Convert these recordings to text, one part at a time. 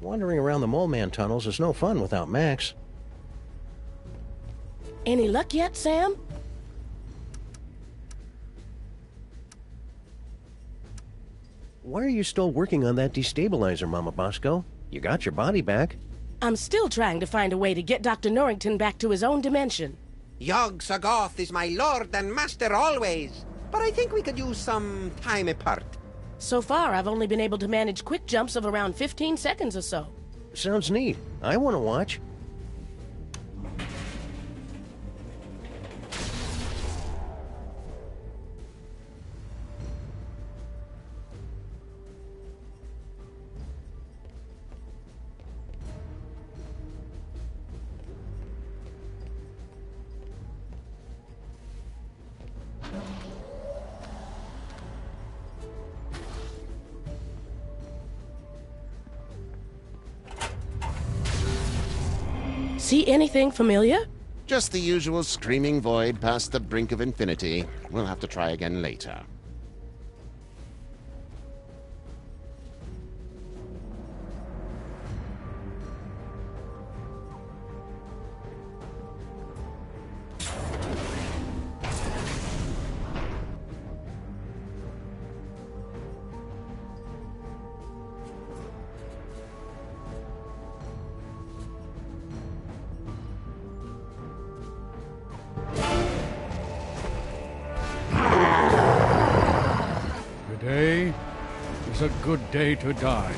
Wandering around the Mole Man tunnels is no fun without Max. Any luck yet, Sam? Why are you still working on that destabilizer, Mama Bosco? You got your body back. I'm still trying to find a way to get Dr. Norrington back to his own dimension. Yog-Sothoth is my lord and master always, but I think we could use some time apart. So far, I've only been able to manage quick jumps of around 15 seconds or so. Sounds neat. I want to watch. See anything familiar? Just the usual screaming void past the brink of infinity. We'll have to try again later. Today is a good day to die.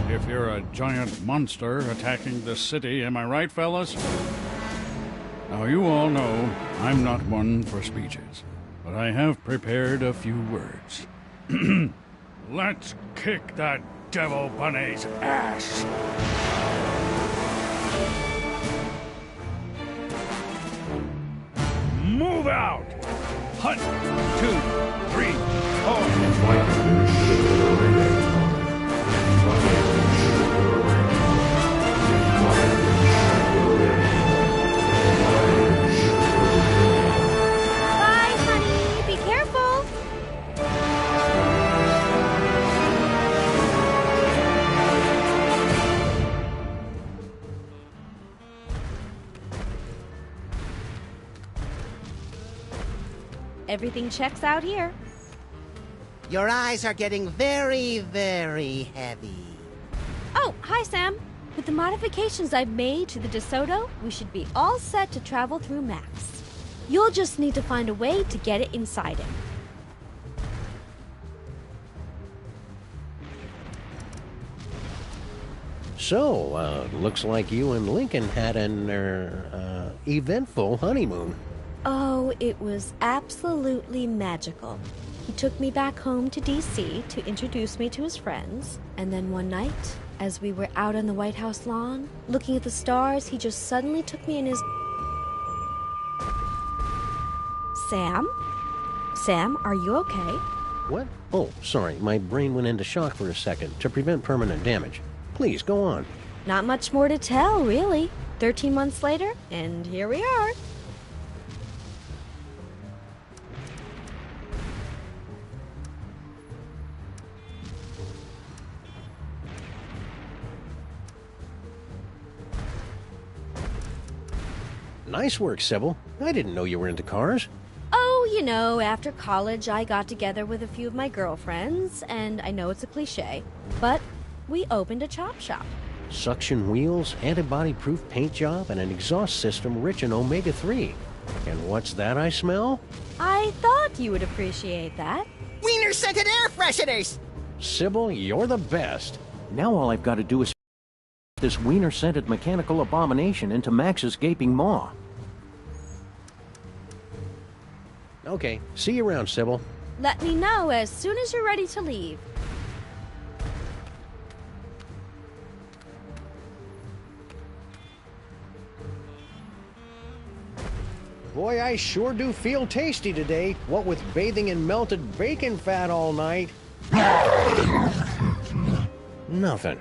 If you're a giant monster attacking the city, am I right, fellas? Now, you all know I'm not one for speeches, but I have prepared a few words. Let's kick that devil bunny's ass! Move out! Hunt! 2, 3, Bye, honey. Be careful. Everything checks out here. Your eyes are getting very, very heavy. Oh, hi, Sam. With the modifications I've made to the DeSoto, we should be all set to travel through Max. You'll just need to find a way to get it inside him. So, looks like you and Lincoln had an, eventful honeymoon. Oh, it was absolutely magical. He took me back home to D.C. to introduce me to his friends, and then one night, as we were out on the White House lawn, looking at the stars, he just suddenly took me in his... Sam? Sam, are you okay? What? Oh, sorry. My brain went into shock for a second to prevent permanent damage. Please, go on. Not much more to tell, really. 13 months later, and here we are. Nice work, Sybil. I didn't know you were into cars. Oh, you know, after college, I got together with a few of my girlfriends, and I know it's a cliche, but we opened a chop shop. Suction wheels, antibody-proof paint job, and an exhaust system rich in omega-3. And what's that I smell? I thought you would appreciate that. Wiener-scented air fresheners! Sybil, you're the best. Now all I've got to do is this wiener-scented mechanical abomination into Max's gaping maw. Okay, see you around, Sybil. Let me know as soon as you're ready to leave. Boy, I sure do feel tasty today, what with bathing in melted bacon fat all night. Nothing.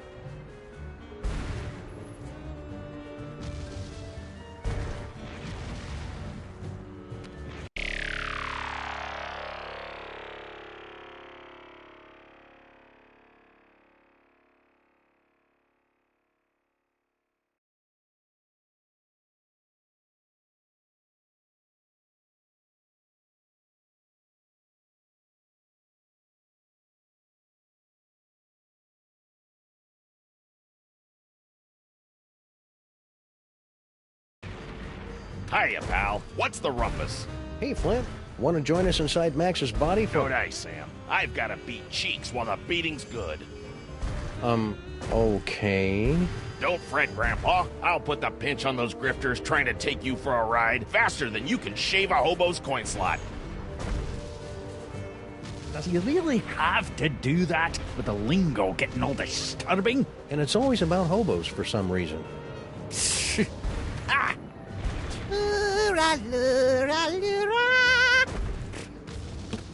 Hiya, pal. What's the rumpus? Hey, Flint. Want to join us inside Max's body for... Don't I, Sam? I've got to beat cheeks while the beating's good. Okay. Don't fret, Grandpa. I'll put the pinch on those grifters trying to take you for a ride faster than you can shave a hobo's coin slot. Does he really have to do that with the lingo getting all disturbing? And it's always about hobos for some reason. Ah!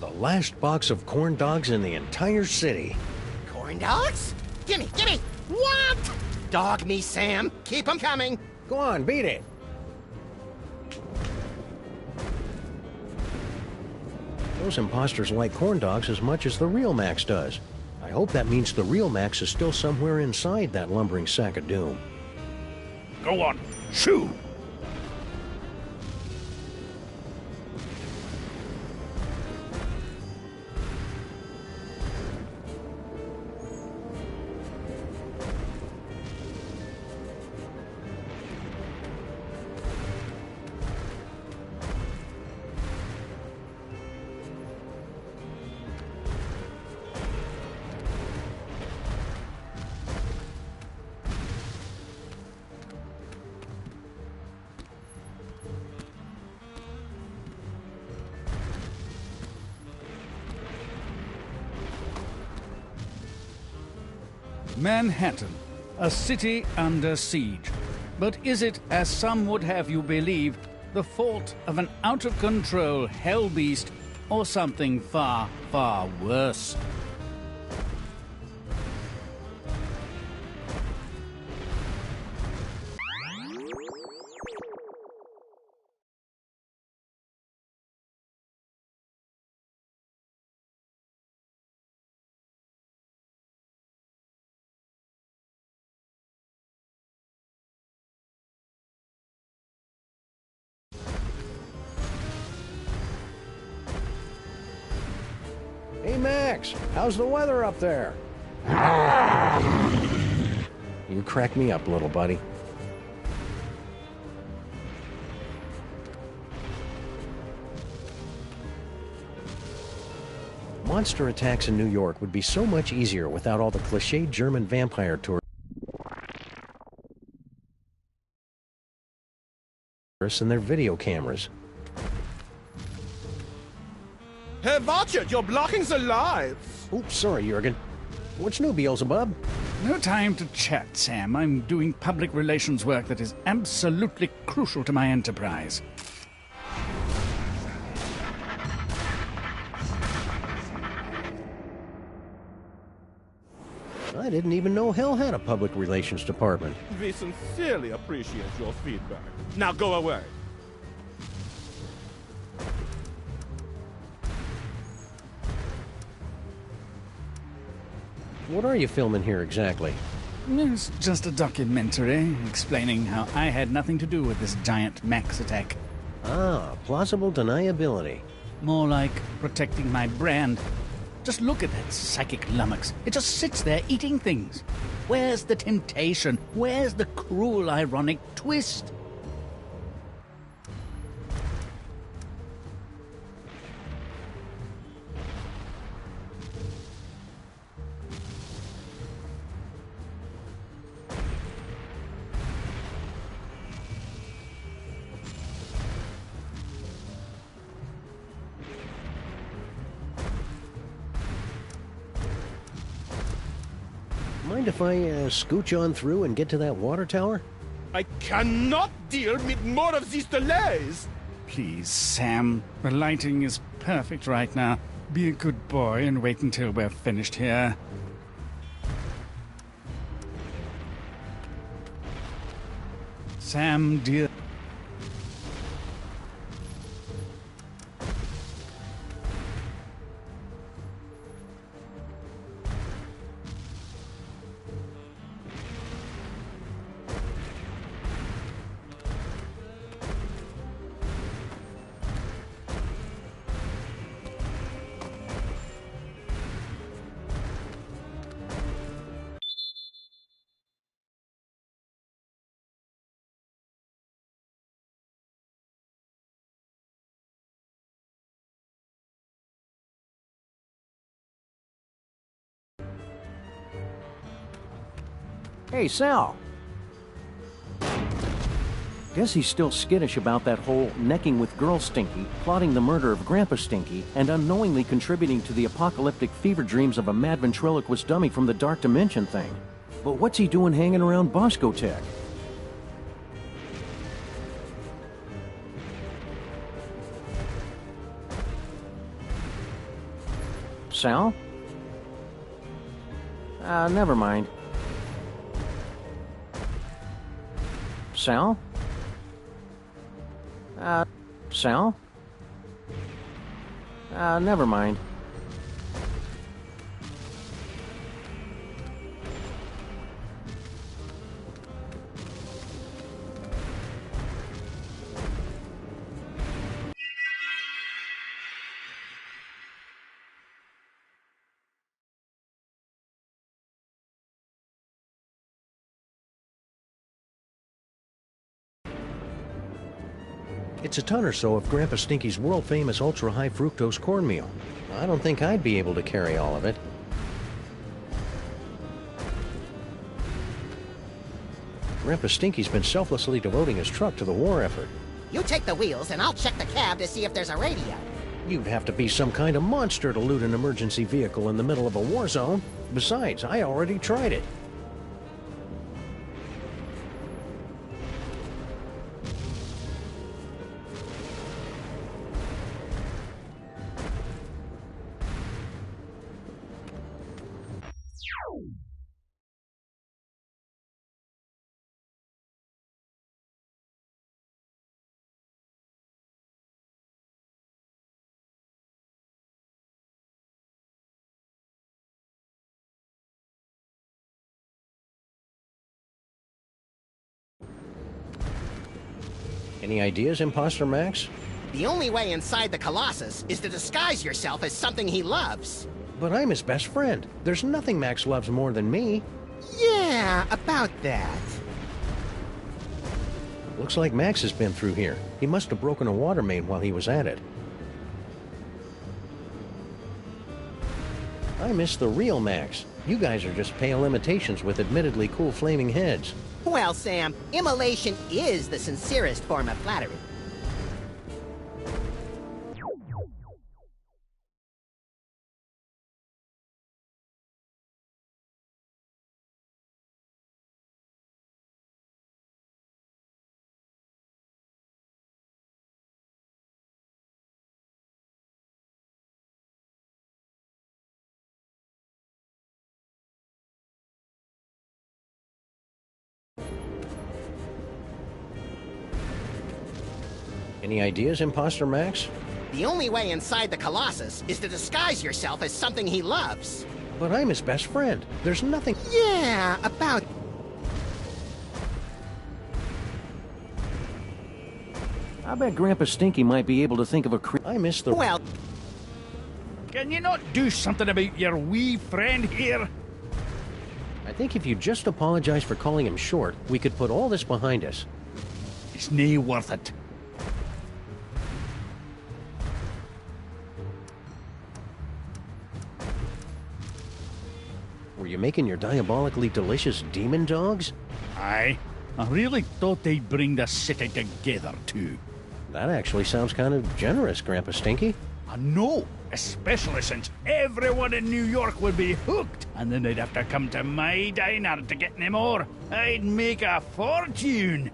The last box of corn dogs in the entire city. Corn dogs? Gimme, gimme! What? Dog me, Sam. Keep 'em coming. Go on, beat it. Those imposters like corn dogs as much as the real Max does. I hope that means the real Max is still somewhere inside that lumbering sack of doom. Go on, shoo! Manhattan, a city under siege. But is it, as some would have you believe, the fault of an out-of-control hell beast or something far, far worse? Hey, Max, how's the weather up there? You crack me up, little buddy. Monster attacks in New York would be so much easier without all the cliched German vampire tourists and their video cameras. Hey, watch it! You're blocking the lights! Oops, sorry, Jurgen. What's new, Beelzebub? No time to chat, Sam. I'm doing public relations work that is absolutely crucial to my enterprise. I didn't even know hell had a public relations department. We sincerely appreciate your feedback. Now go away. What are you filming here exactly? It's just a documentary explaining how I had nothing to do with this giant Max attack. Ah, plausible deniability. More like protecting my brand. Just look at that psychic lummox. It just sits there eating things. Where's the temptation? Where's the cruel, ironic twist? Mind if I scooch on through and get to that water tower? I cannot deal with more of these delays! Please, Sam. The lighting is perfect right now. Be a good boy and wait until we're finished here. Sam, dear. Hey, Sal. Guess he's still skittish about that whole necking with Girl Stinky, plotting the murder of Grandpa Stinky, and unknowingly contributing to the apocalyptic fever dreams of a mad ventriloquist dummy from the Dark Dimension thing. But what's he doing hanging around Bosco Tech? Sal? Never mind. Sal? Sal? Never mind. It's a ton or so of Grandpa Stinky's world-famous ultra-high fructose cornmeal. I don't think I'd be able to carry all of it. Grandpa Stinky's been selflessly devoting his truck to the war effort. You take the wheels, and I'll check the cab to see if there's a radio. You'd have to be some kind of monster to loot an emergency vehicle in the middle of a war zone. Besides, I already tried it. Any ideas, Imposter Max? The only way inside the Colossus is to disguise yourself as something he loves. But I'm his best friend. There's nothing Max loves more than me. Yeah, about that. Looks like Max has been through here. He must have broken a water main while he was at it. I miss the real Max. You guys are just pale imitations with admittedly cool flaming heads. Well, Sam, immolation is the sincerest form of flattery. Any ideas, Imposter Max? The only way inside the Colossus is to disguise yourself as something he loves. But I'm his best friend. There's nothing... Yeah, about... I bet Grandpa Stinky might be able to think of a I miss the... Well... Can you not do something about your wee friend here? I think if you just apologize for calling him short, we could put all this behind us. It's nae worth it. Were you making your diabolically delicious demon dogs? Aye. I really thought they'd bring the city together, too. That actually sounds kind of generous, Grandpa Stinky. I know, especially since everyone in New York would be hooked, and then they'd have to come to my diner to get any more. I'd make a fortune.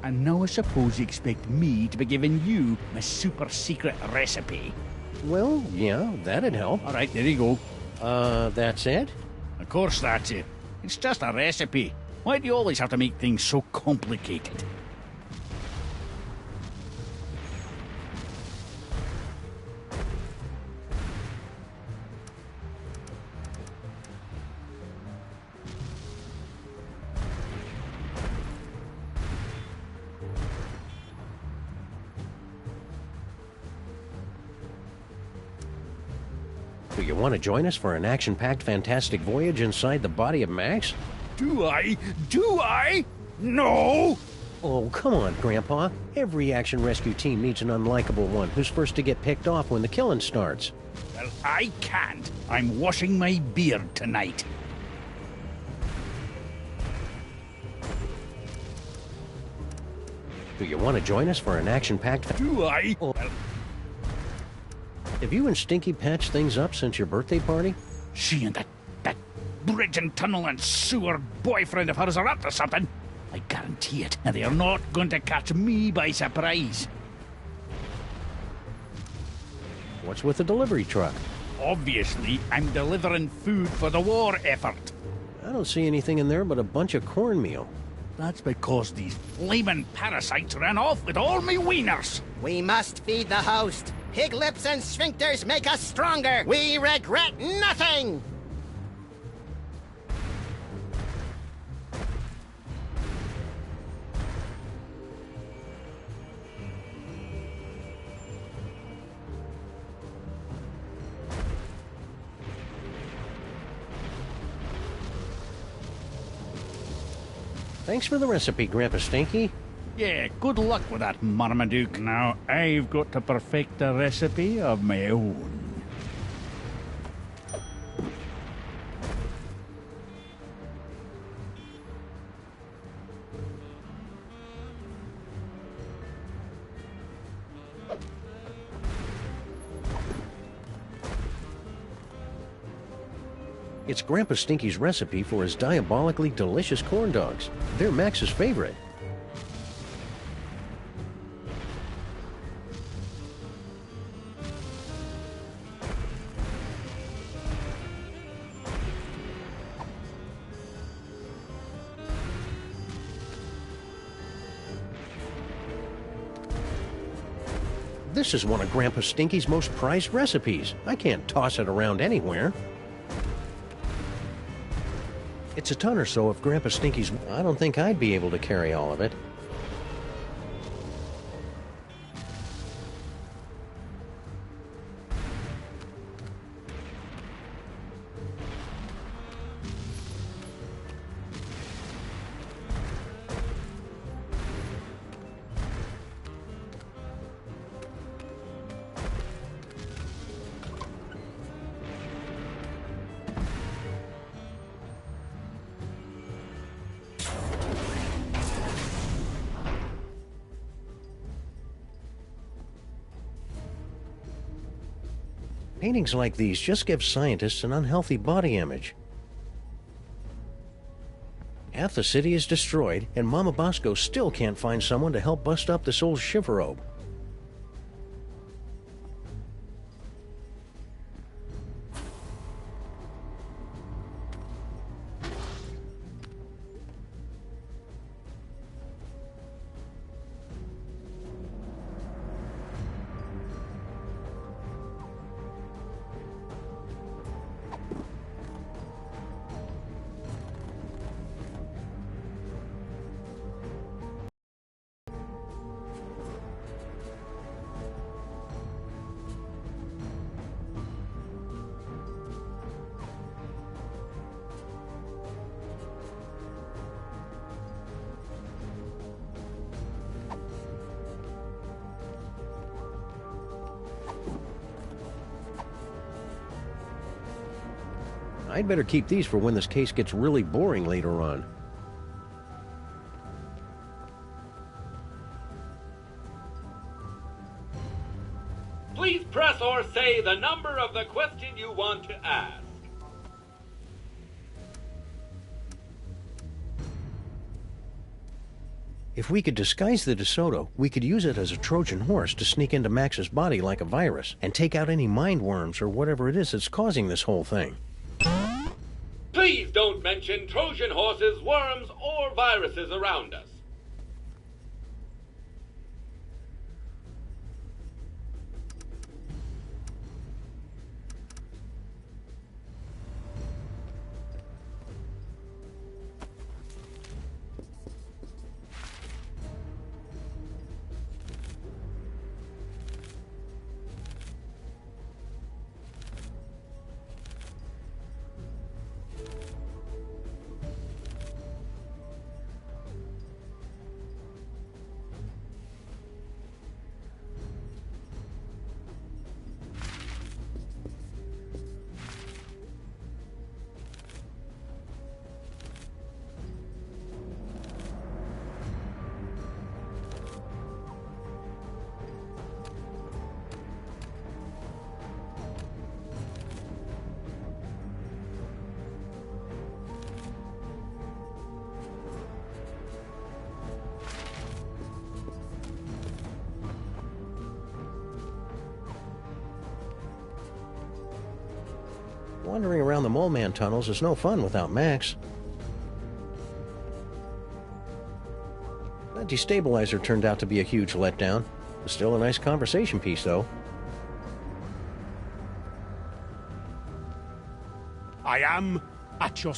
And now I suppose you expect me to be giving you my super secret recipe. Well, yeah, that'd help. All right, there you go. That's it? Of course that's it. It's just a recipe. Why do you always have to make things so complicated? Do you want to join us for an action-packed, fantastic voyage inside the body of Max? Do I? Do I? No! Oh, come on, Grandpa. Every action rescue team needs an unlikable one who's first to get picked off when the killing starts. Well, I can't. I'm washing my beard tonight. Do you want to join us for an action-packed... Do I? Have you and Stinky patched things up since your birthday party? She and that bridge and tunnel and sewer boyfriend of hers are up to something. I guarantee it, and they are not going to catch me by surprise. What's with the delivery truck? Obviously, I'm delivering food for the war effort. I don't see anything in there but a bunch of cornmeal. That's because these flaming parasites ran off with all me wieners. We must feed the host. Pig lips and sphincters make us stronger. We regret nothing. Thanks for the recipe, Grandpa Stinky. Yeah, good luck with that, Marmaduke. Now, I've got to perfect a recipe of my own. It's Grandpa Stinky's recipe for his diabolically delicious corn dogs. They're Max's favorite. This is one of Grandpa Stinky's most prized recipes. I can't toss it around anywhere. It's a ton or so of Grandpa Stinky's. I don't think I'd be able to carry all of it. Paintings like these just give scientists an unhealthy body image. Half the city is destroyed, and Mama Bosco still can't find someone to help bust up this old chivalrobe. I'd better keep these for when this case gets really boring later on. Please press or say the number of the question you want to ask. If we could disguise the DeSoto, we could use it as a Trojan horse to sneak into Max's body like a virus and take out any mind worms or whatever it is that's causing this whole thing. Please don't mention Trojan horses, worms, or viruses around us. Wandering around the Mole Man tunnels is no fun without Max. That destabilizer turned out to be a huge letdown. Still a nice conversation piece, though. I am at your...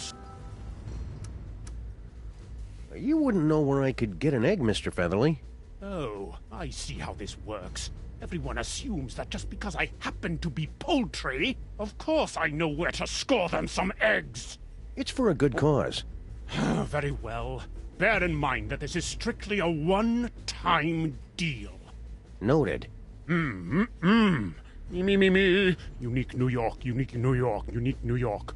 You wouldn't know where I could get an egg, Mr. Featherly. Oh, I see how this works. Everyone assumes that just because I happen to be poultry, of course I know where to score them some eggs. It's for a good cause. Very well. Bear in mind that this is strictly a one-time deal. Noted. Me. Unique New York, unique New York, unique New York.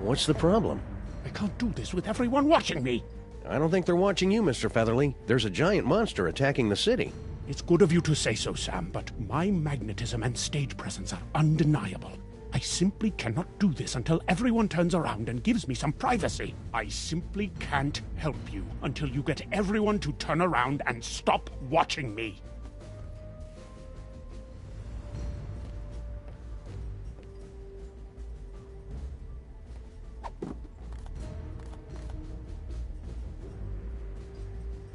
What's the problem? I can't do this with everyone watching me. I don't think they're watching you, Mr. Featherly. There's a giant monster attacking the city. It's good of you to say so, Sam, but my magnetism and stage presence are undeniable. I simply cannot do this until everyone turns around and gives me some privacy. I simply can't help you until you get everyone to turn around and stop watching me.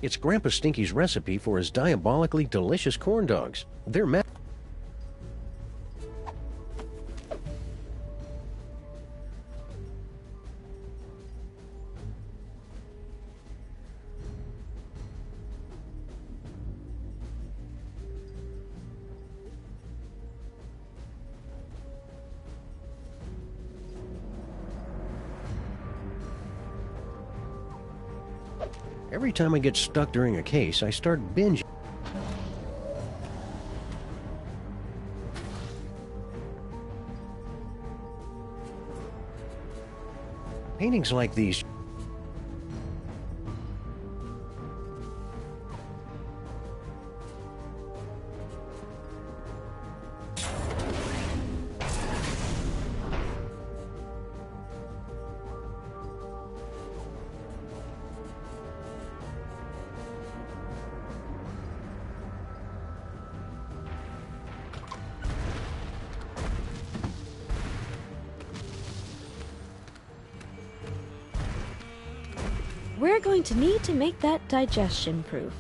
It's Grandpa Stinky's recipe for his diabolically delicious corn dogs. They're Every time I get stuck during a case, I start binging. Paintings like these We're going to need to make that digestion proof.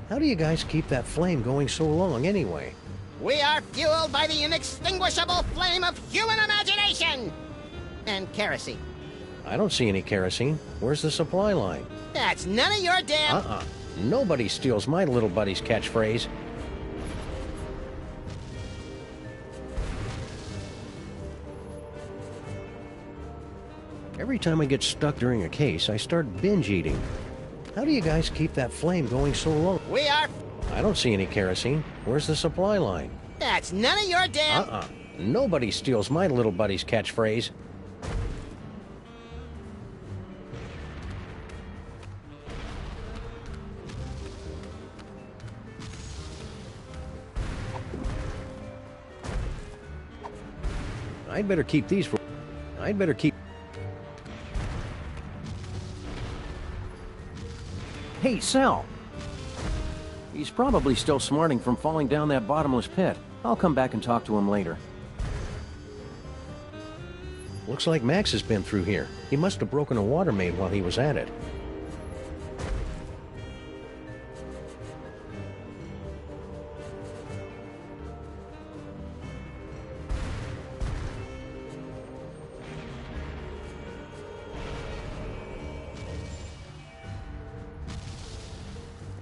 How do you guys keep that flame going so long anyway? We are fueled by the inextinguishable flame of human imagination! And kerosene. I don't see any kerosene. Where's the supply line? That's none of your damn... Nobody steals my little buddy's catchphrase. Every time I get stuck during a case, I start binge eating. How do you guys keep that flame going so long? We are... I don't see any kerosene. Where's the supply line? That's none of your damn... Nobody steals my little buddy's catchphrase. I'd better keep these for... I'd better keep... Hey, Sal! He's probably still smarting from falling down that bottomless pit. I'll come back and talk to him later. Looks like Max has been through here. He must have broken a water main while he was at it.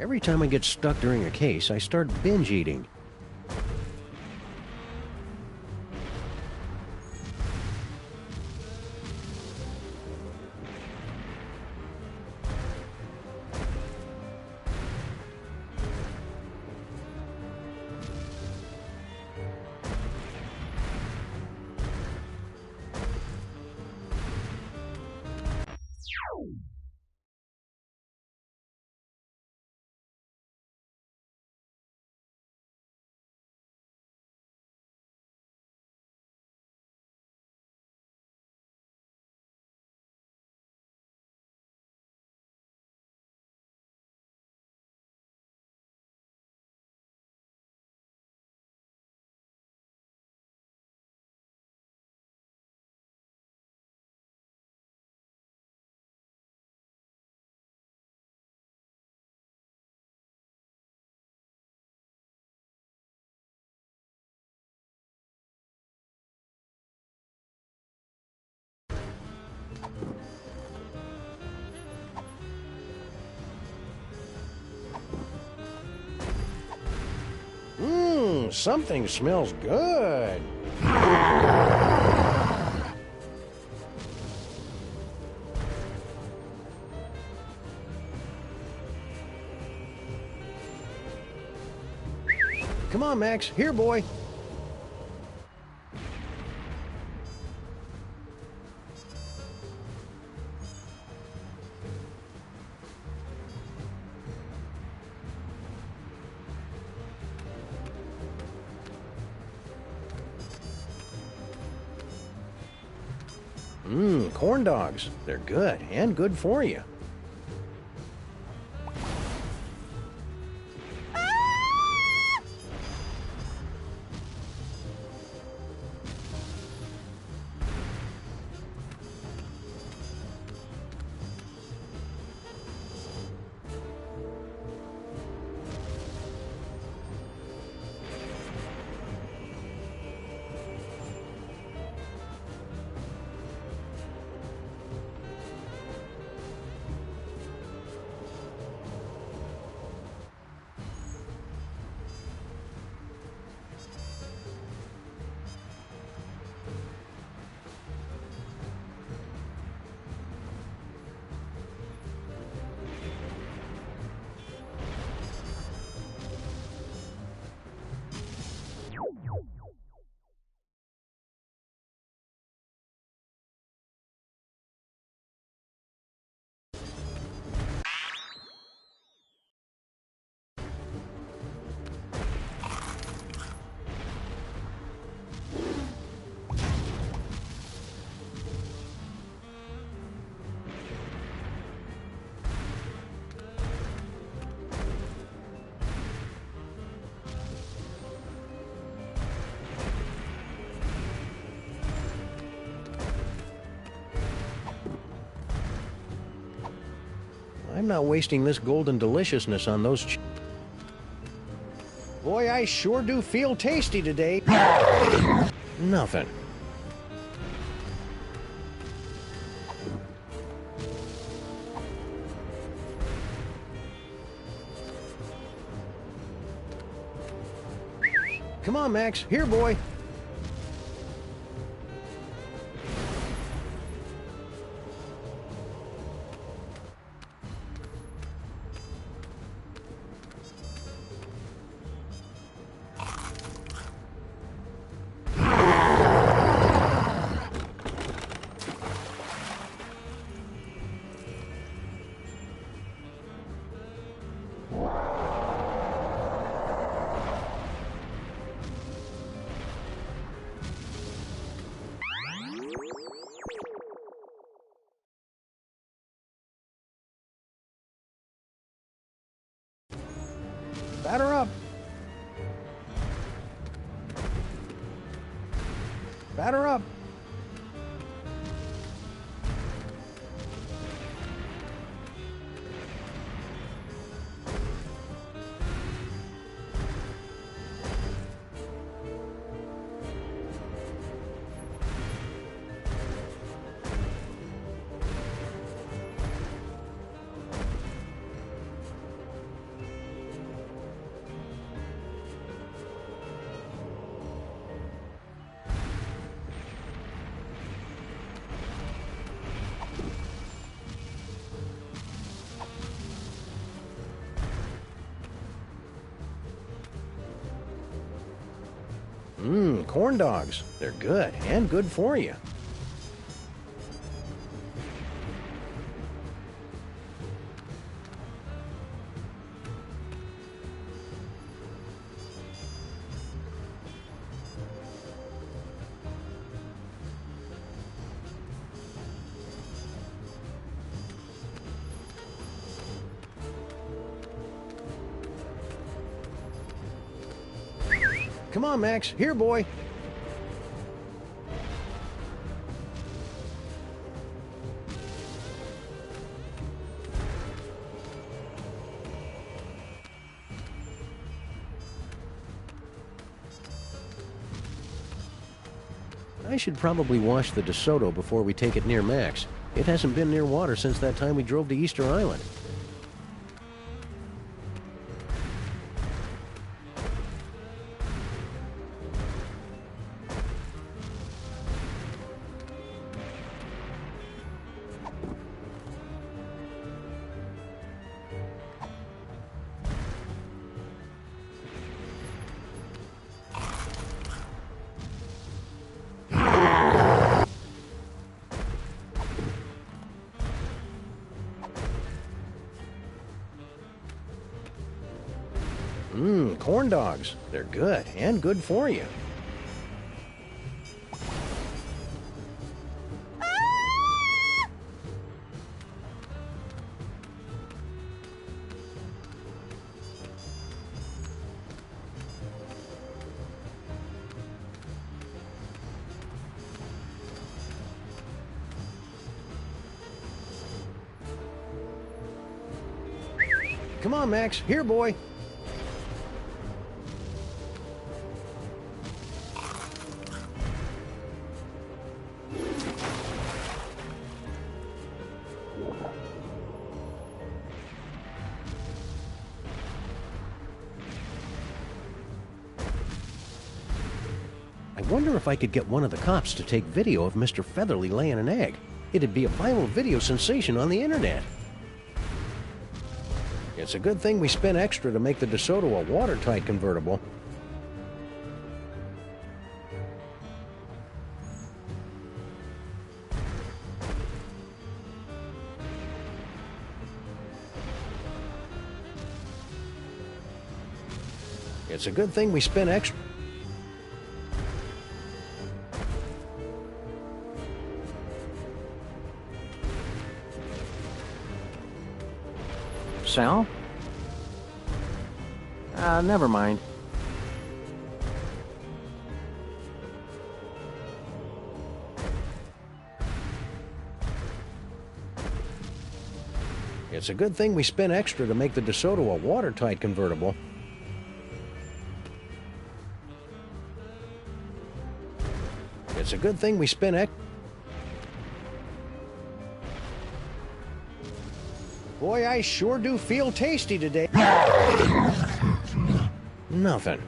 Every time I get stuck during a case, I start binge eating. Something smells good. Come on, Max. Here, boy. Corn dogs. They're good and good for you. I'm not wasting this golden deliciousness on those Boy, I sure do feel tasty today. Nothing. Come on, Max. Here, boy. Batter up. Batter up. Corn dogs. They're good and good for you. Come on, Max. Here, boy. I should probably wash the DeSoto before we take it near Max. It hasn't been near water since that time we drove to Easter Island. corn dogs. They're good, and good for you. Come on, Max. Here, boy. I wonder if I could get one of the cops to take video of Mr. Featherly laying an egg. It'd be a viral video sensation on the internet. It's a good thing we spent extra to make the DeSoto a watertight convertible. It's a good thing we spent extra. Sal? Never mind. It's a good thing we spent extra to make the DeSoto a watertight convertible. It's a good thing we spent Boy, I sure do feel tasty today. Nothing.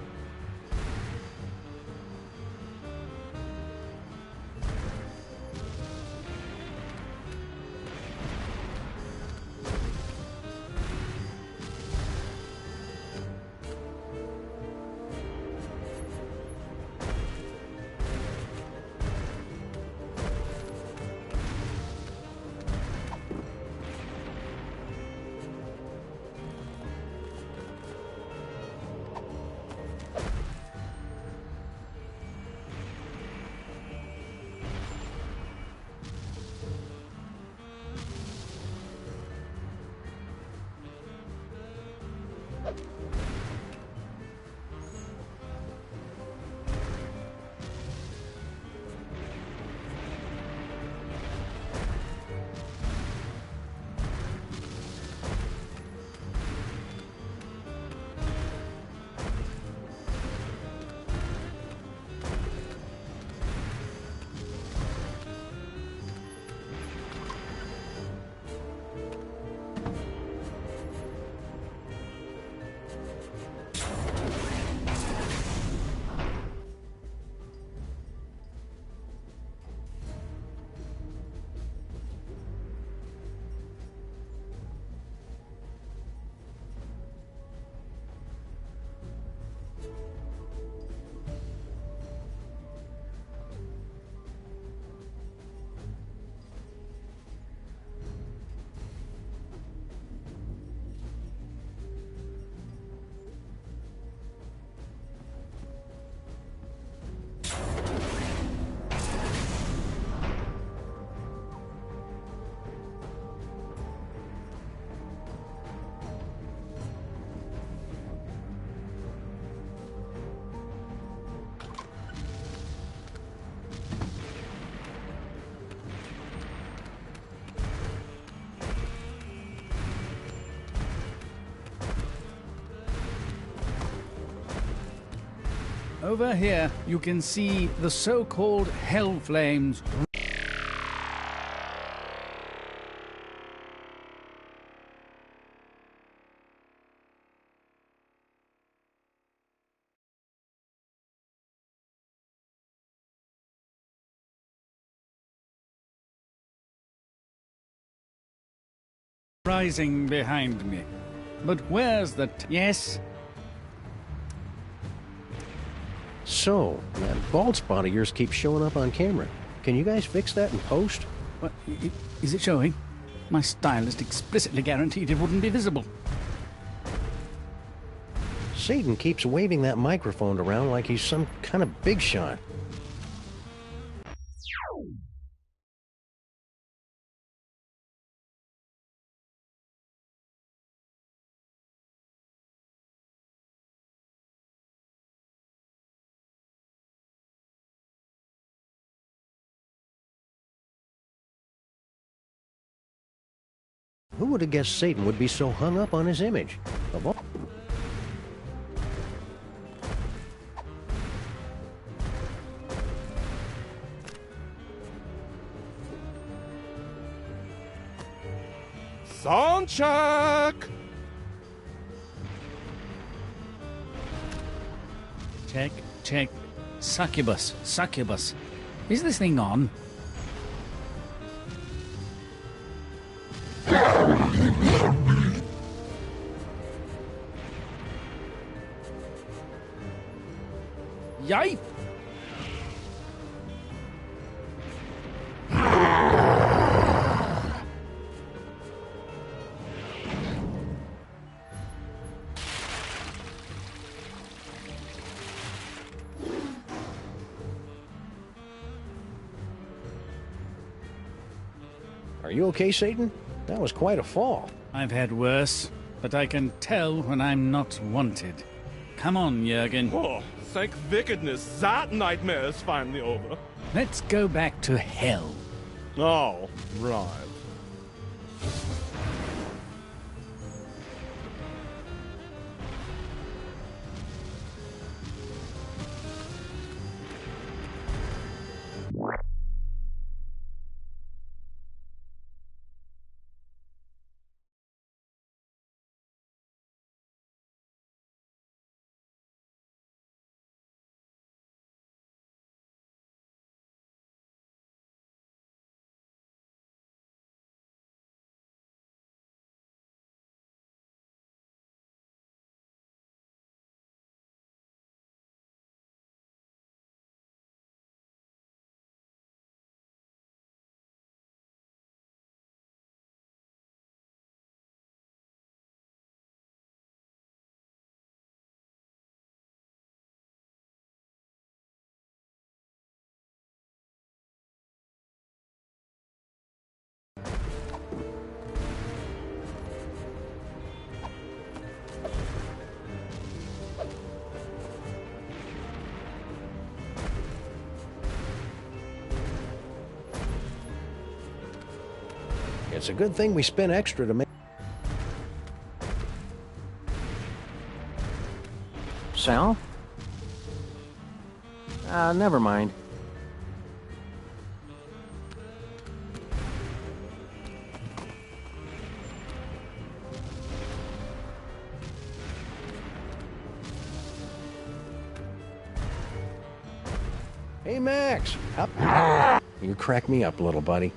Over here, you can see the so-called hell flames rising behind me. But where's the yes? So, that bald spot of yours keeps showing up on camera. Can you guys fix that in post? What, is it showing? My stylist explicitly guaranteed it wouldn't be visible. Satan keeps waving that microphone around like he's some kind of big shot. Who would have guessed Satan would be so hung up on his image? Of all... Sound check! Check, check. Succubus, succubus. Is this thing on? Yipe! Are you okay, Satan? That was quite a fall. I've had worse, but I can tell when I'm not wanted. Come on, Jurgen. Oh, thank wickedness, that nightmare is finally over. Let's go back to hell. Oh, right. It's a good thing we spent extra to make... Sal? Never mind. Hey, Max. Up. You crack me up, little buddy.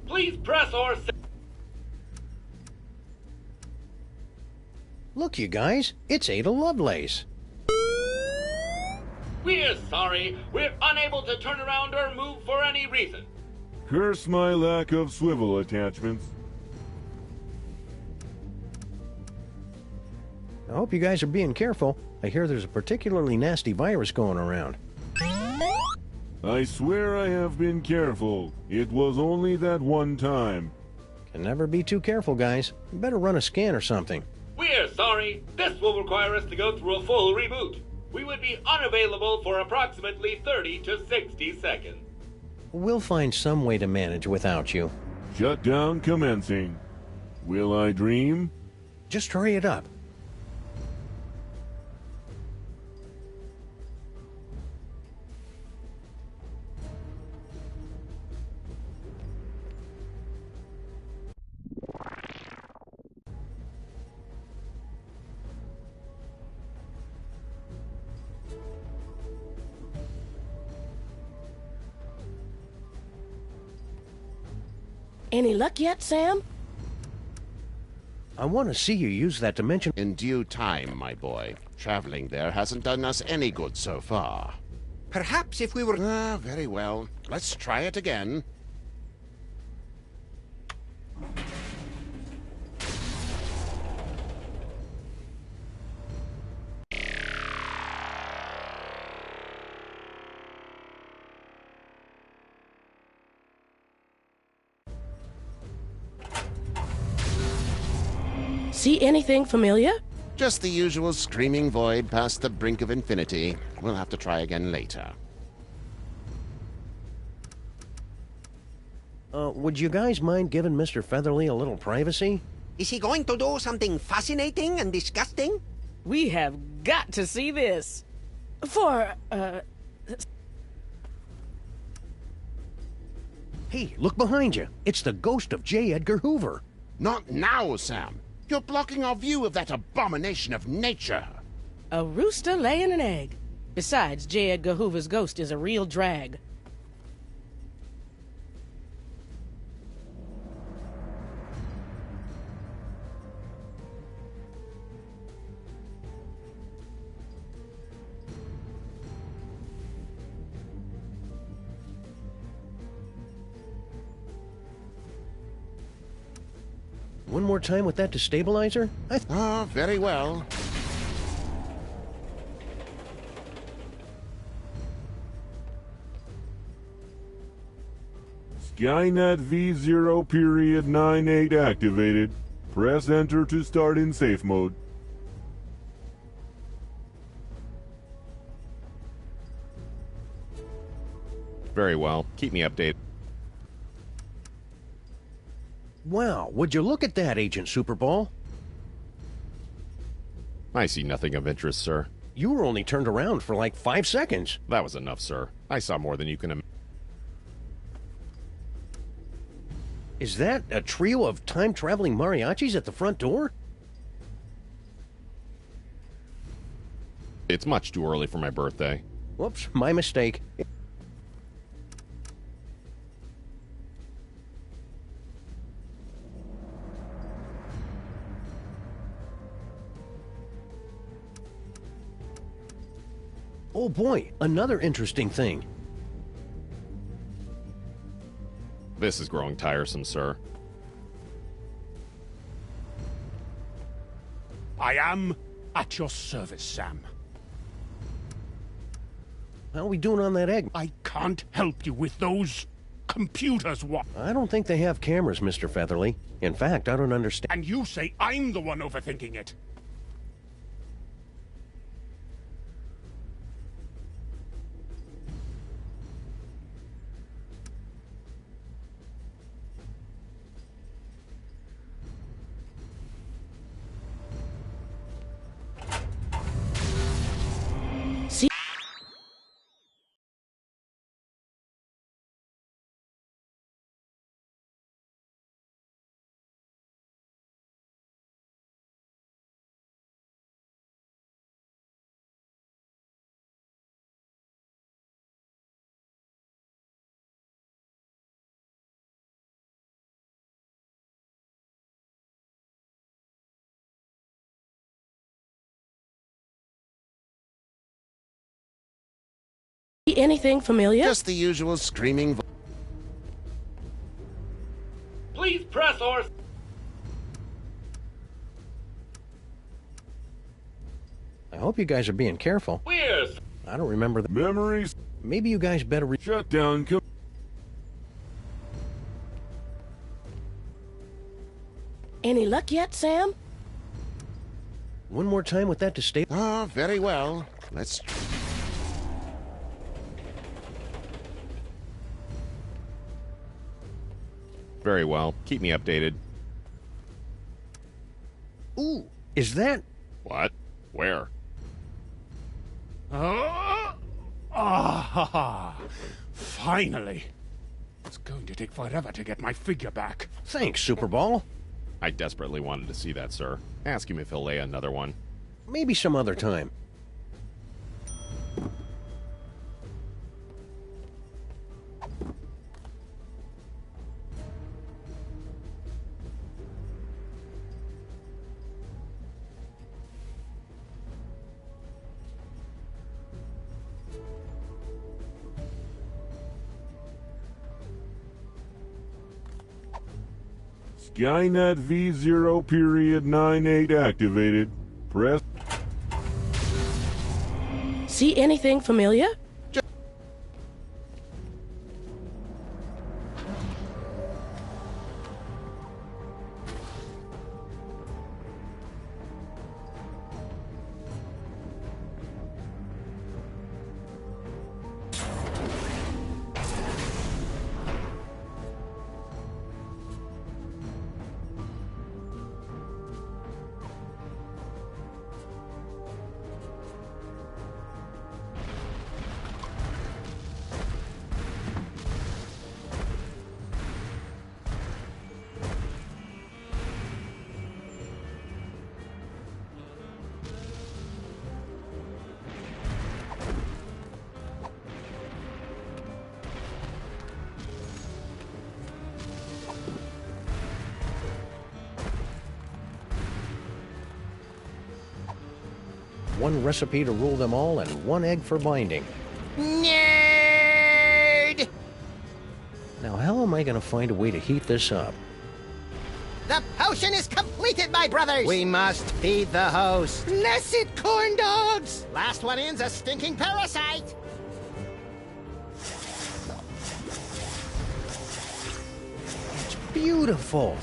Please press or... Look, you guys, it's Ada Lovelace. We're sorry. We're unable to turn around or move for any reason. Curse my lack of swivel attachments. I hope you guys are being careful. I hear there's a particularly nasty virus going around. I swear I have been careful. It was only that one time. Can never be too careful, guys. You better run a scan or something. We're sorry. This will require us to go through a full reboot. We would be unavailable for approximately 30 to 60 seconds. We'll find some way to manage without you. Shutdown commencing. Will I dream? Just hurry it up. Any luck yet, Sam? I want to see you use that dimension. In due time, my boy. Traveling there hasn't done us any good so far. Perhaps if we were... Very well. Let's try it again. See anything familiar? Just the usual screaming void past the brink of infinity. We'll have to try again later. Would you guys mind giving Mr. Featherly a little privacy? Is he going to do something fascinating and disgusting? We have got to see this. Hey, look behind you. It's the ghost of J. Edgar Hoover. Not now, Sam. You're blocking our view of that abomination of nature. A rooster laying an egg. Besides, J. Edgar Hoover's ghost is a real drag. One more time with that destabilizer? Very well. Skynet V0 period 98 activated. Press enter to start in safe mode. Very well. Keep me updated. Wow, would you look at that, Agent Superball? I see nothing of interest, sir. You were only turned around for like 5 seconds. That was enough, sir. I saw more than you can imagine. Is that a trio of time-traveling mariachis at the front door? It's much too early for my birthday. Whoops, my mistake. Oh boy, another interesting thing. This is growing tiresome, sir. I am at your service, Sam. How are we doing on that egg? I can't help you with those computers, what? I don't think they have cameras, Mr. Featherly. In fact, I don't understand. And you say I'm the one overthinking it. Anything familiar? Just the usual screaming voice. Please press or... I hope you guys are being careful. We're... I don't remember the Memories. Maybe you guys better Shut down. Any luck yet, Sam? One more time with that to stay. Ah, very well. Let's... Very well. Keep me updated. Ooh, is that... What? Where? Finally. It's going to take forever to get my figure back. Thanks, Superball. I desperately wanted to see that, sir. Ask him if he'll lay another one. Maybe some other time. Skynet V0 period 98 activated. Press. See anything familiar? One recipe to rule them all and one egg for binding. Nerd! Now, how am I going to find a way to heat this up? The potion is completed, my brothers! We must feed the host. Blessed corn dogs! Last one in's a stinking parasite! It's beautiful.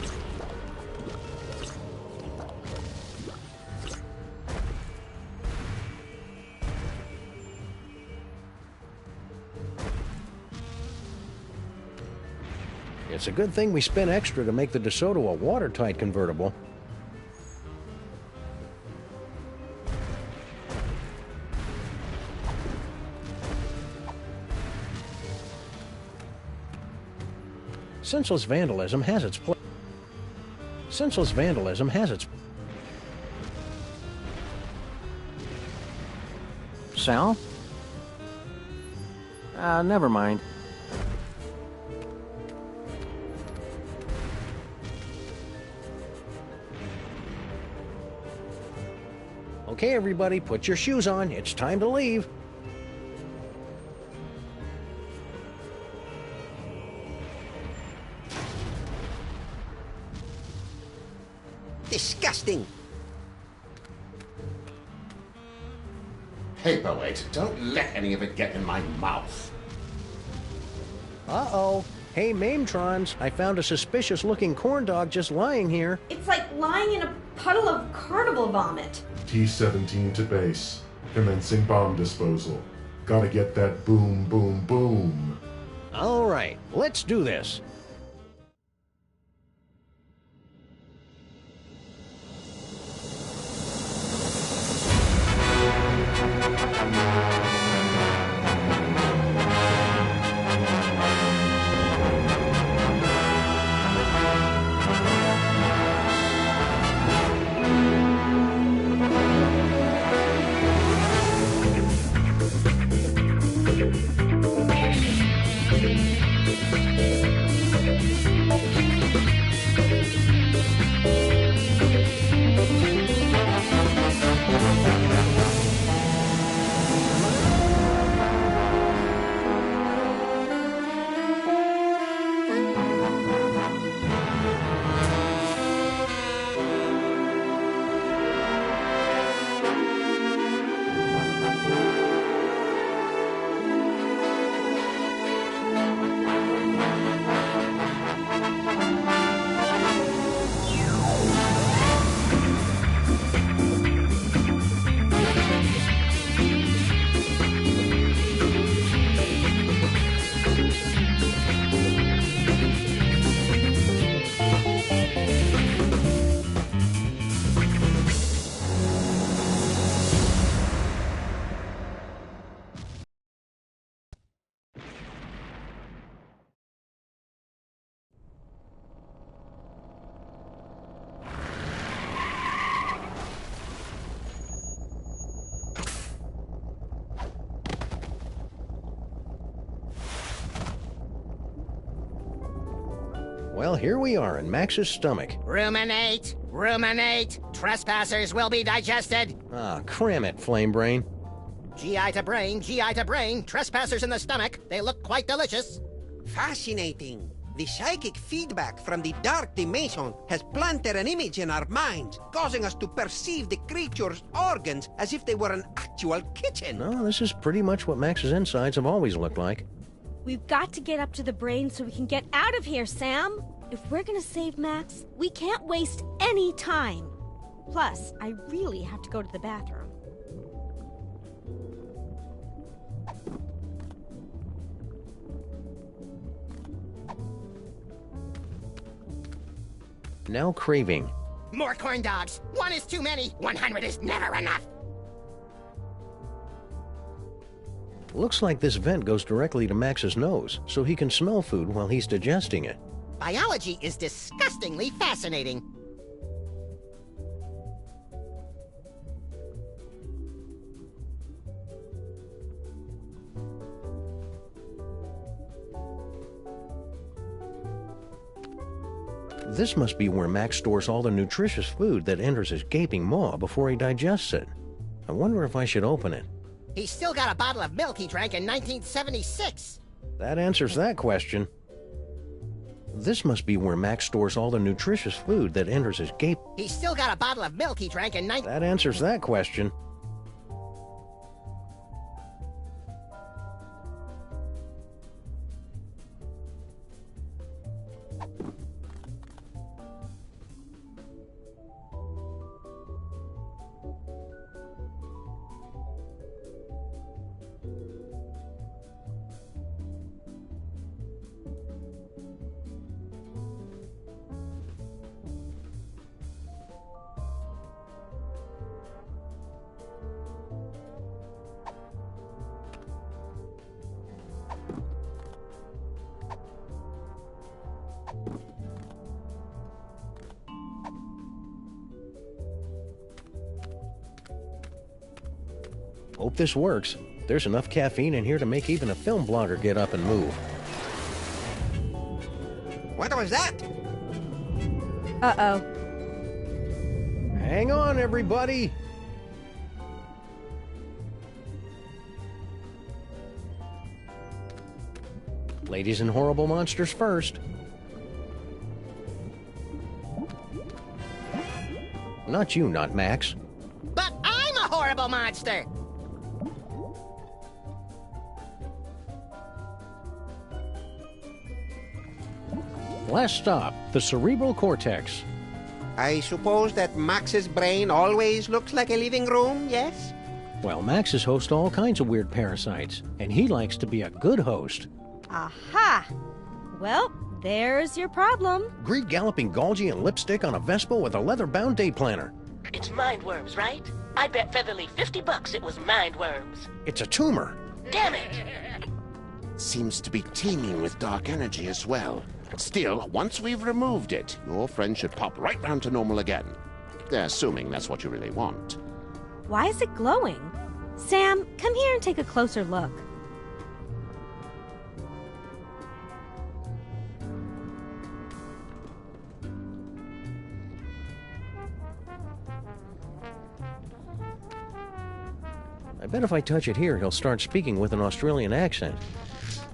It's a good thing we spent extra to make the DeSoto a watertight convertible. Senseless vandalism has its place. Senseless vandalism has its... Sal? Never mind. Okay, everybody, put your shoes on. It's time to leave. Disgusting. Paperweight, don't let any of it get in my mouth. Uh-oh. Hey, Mametrons, I found a suspicious-looking corn dog just lying here. It's like lying in a puddle of carnival vomit. T-17 to base. Commencing bomb disposal. Gotta get that boom, boom, boom. All right, let's do this. Well, here we are in Max's stomach. Ruminate! Ruminate! Trespassers will be digested! Ah, cram it, Flame Brain. GI to brain, GI to brain. Trespassers in the stomach. They look quite delicious. Fascinating. The psychic feedback from the dark dimension has planted an image in our minds, causing us to perceive the creature's organs as if they were an actual kitchen. No, this is pretty much what Max's insides have always looked like. We've got to get up to the brain so we can get out of here, Sam. If we're gonna save Max, we can't waste any time. Plus, I really have to go to the bathroom. Now craving. More corn dogs. 1 is too many. 100 is never enough. Looks like this vent goes directly to Max's nose, so he can smell food while he's digesting it. Biology is disgustingly fascinating. This must be where Max stores all the nutritious food that enters his gaping maw before he digests it. I wonder if I should open it. He's still got a bottle of milk he drank in 1976. That answers that question. This must be where Max stores all the nutritious food that enters his gape. He's still got a bottle of milk he drank in That answers that question. Hope this works. There's enough caffeine in here to make even a film blogger get up and move. What was that? Uh-oh. Hang on, everybody! Ladies and horrible monsters first. Not you, not Max. But I'm a horrible monster! Last stop, the cerebral cortex. I suppose that Max's brain always looks like a living room, yes? Well, Maxes host all kinds of weird parasites, and he likes to be a good host. Aha! Well, there's your problem. Greed galloping Golgi and lipstick on a Vespa with a leather-bound day planner. It's mindworms, right? I bet Featherly $50 it was mindworms. It's a tumor. Damn it! Seems to be teeming with dark energy as well. Still, once we've removed it, your friend should pop right round to normal again. Assuming that's what you really want. Why is it glowing? Sam, come here and take a closer look. I bet if I touch it here, he'll start speaking with an Australian accent.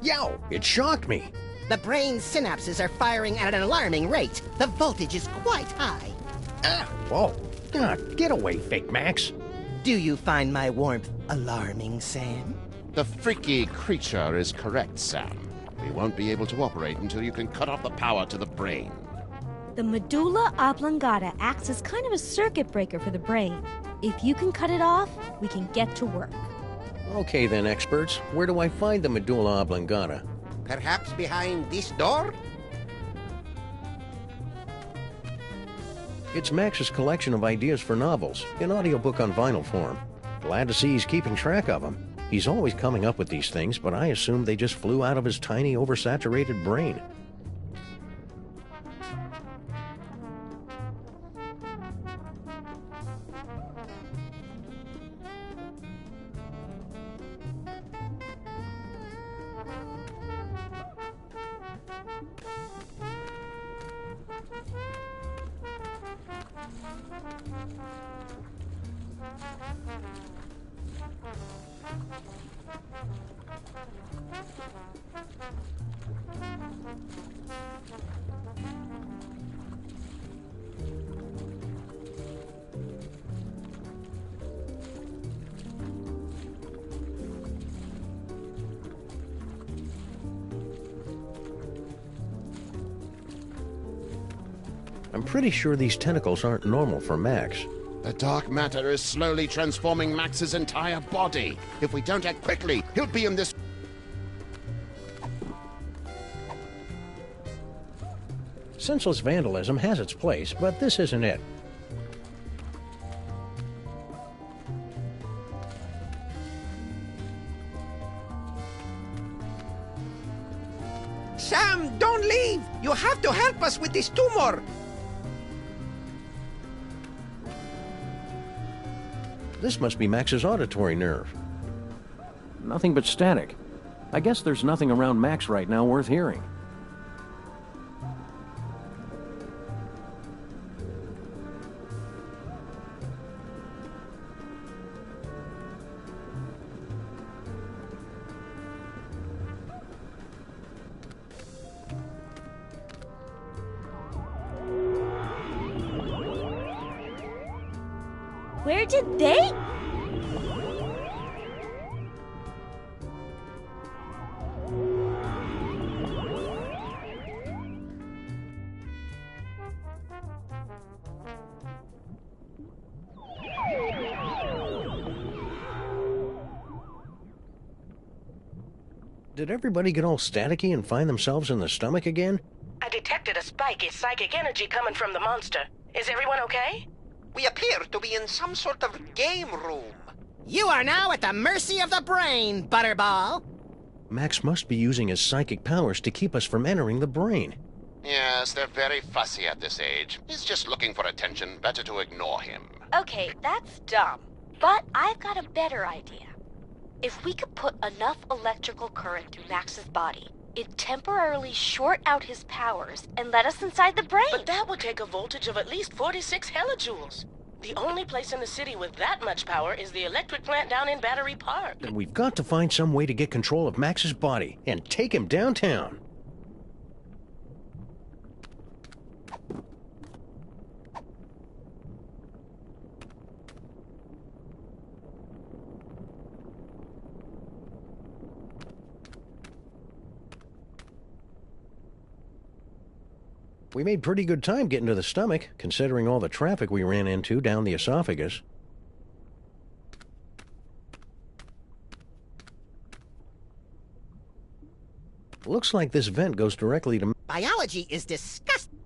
Yow! It shocked me! The brain's synapses are firing at an alarming rate. The voltage is quite high. Whoa! Ah, get away, fake Max! Do you find my warmth alarming, Sam? The freaky creature is correct, Sam. We won't be able to operate until you can cut off the power to the brain. The medulla oblongata acts as kind of a circuit breaker for the brain. If you can cut it off, we can get to work. Okay then, experts. Where do I find the medulla oblongata? Perhaps behind this door? It's Max's collection of ideas for novels, in audiobook on vinyl form. Glad to see he's keeping track of them. He's always coming up with these things, but I assume they just flew out of his tiny, oversaturated brain. I'm pretty sure these tentacles aren't normal for Max. The dark matter is slowly transforming Max's entire body. If we don't act quickly, he'll be in this... Senseless vandalism has its place, but this isn't it. Sam, don't leave! You have to help us with this tumor! This must be Max's auditory nerve. Nothing but static. I guess there's nothing around Max right now worth hearing. Where did they? Did everybody get all staticky and find themselves in the stomach again? I detected a spike in psychic energy coming from the monster. Is everyone okay? We appear to be in some sort of game room. You are now at the mercy of the brain, Butterball. Max must be using his psychic powers to keep us from entering the brain. Yes, they're very fussy at this age. He's just looking for attention. Better to ignore him. Okay, that's dumb. But I've got a better idea. If we could put enough electrical current through Max's body, it'd temporarily short out his powers and let us inside the brain. But that would take a voltage of at least 46 hellijoules. The only place in the city with that much power is the electric plant down in Battery Park. Then we've got to find some way to get control of Max's body and take him downtown. We made pretty good time getting to the stomach, considering all the traffic we ran into down the esophagus. Looks like this vent goes directly to... Biology is disgusting.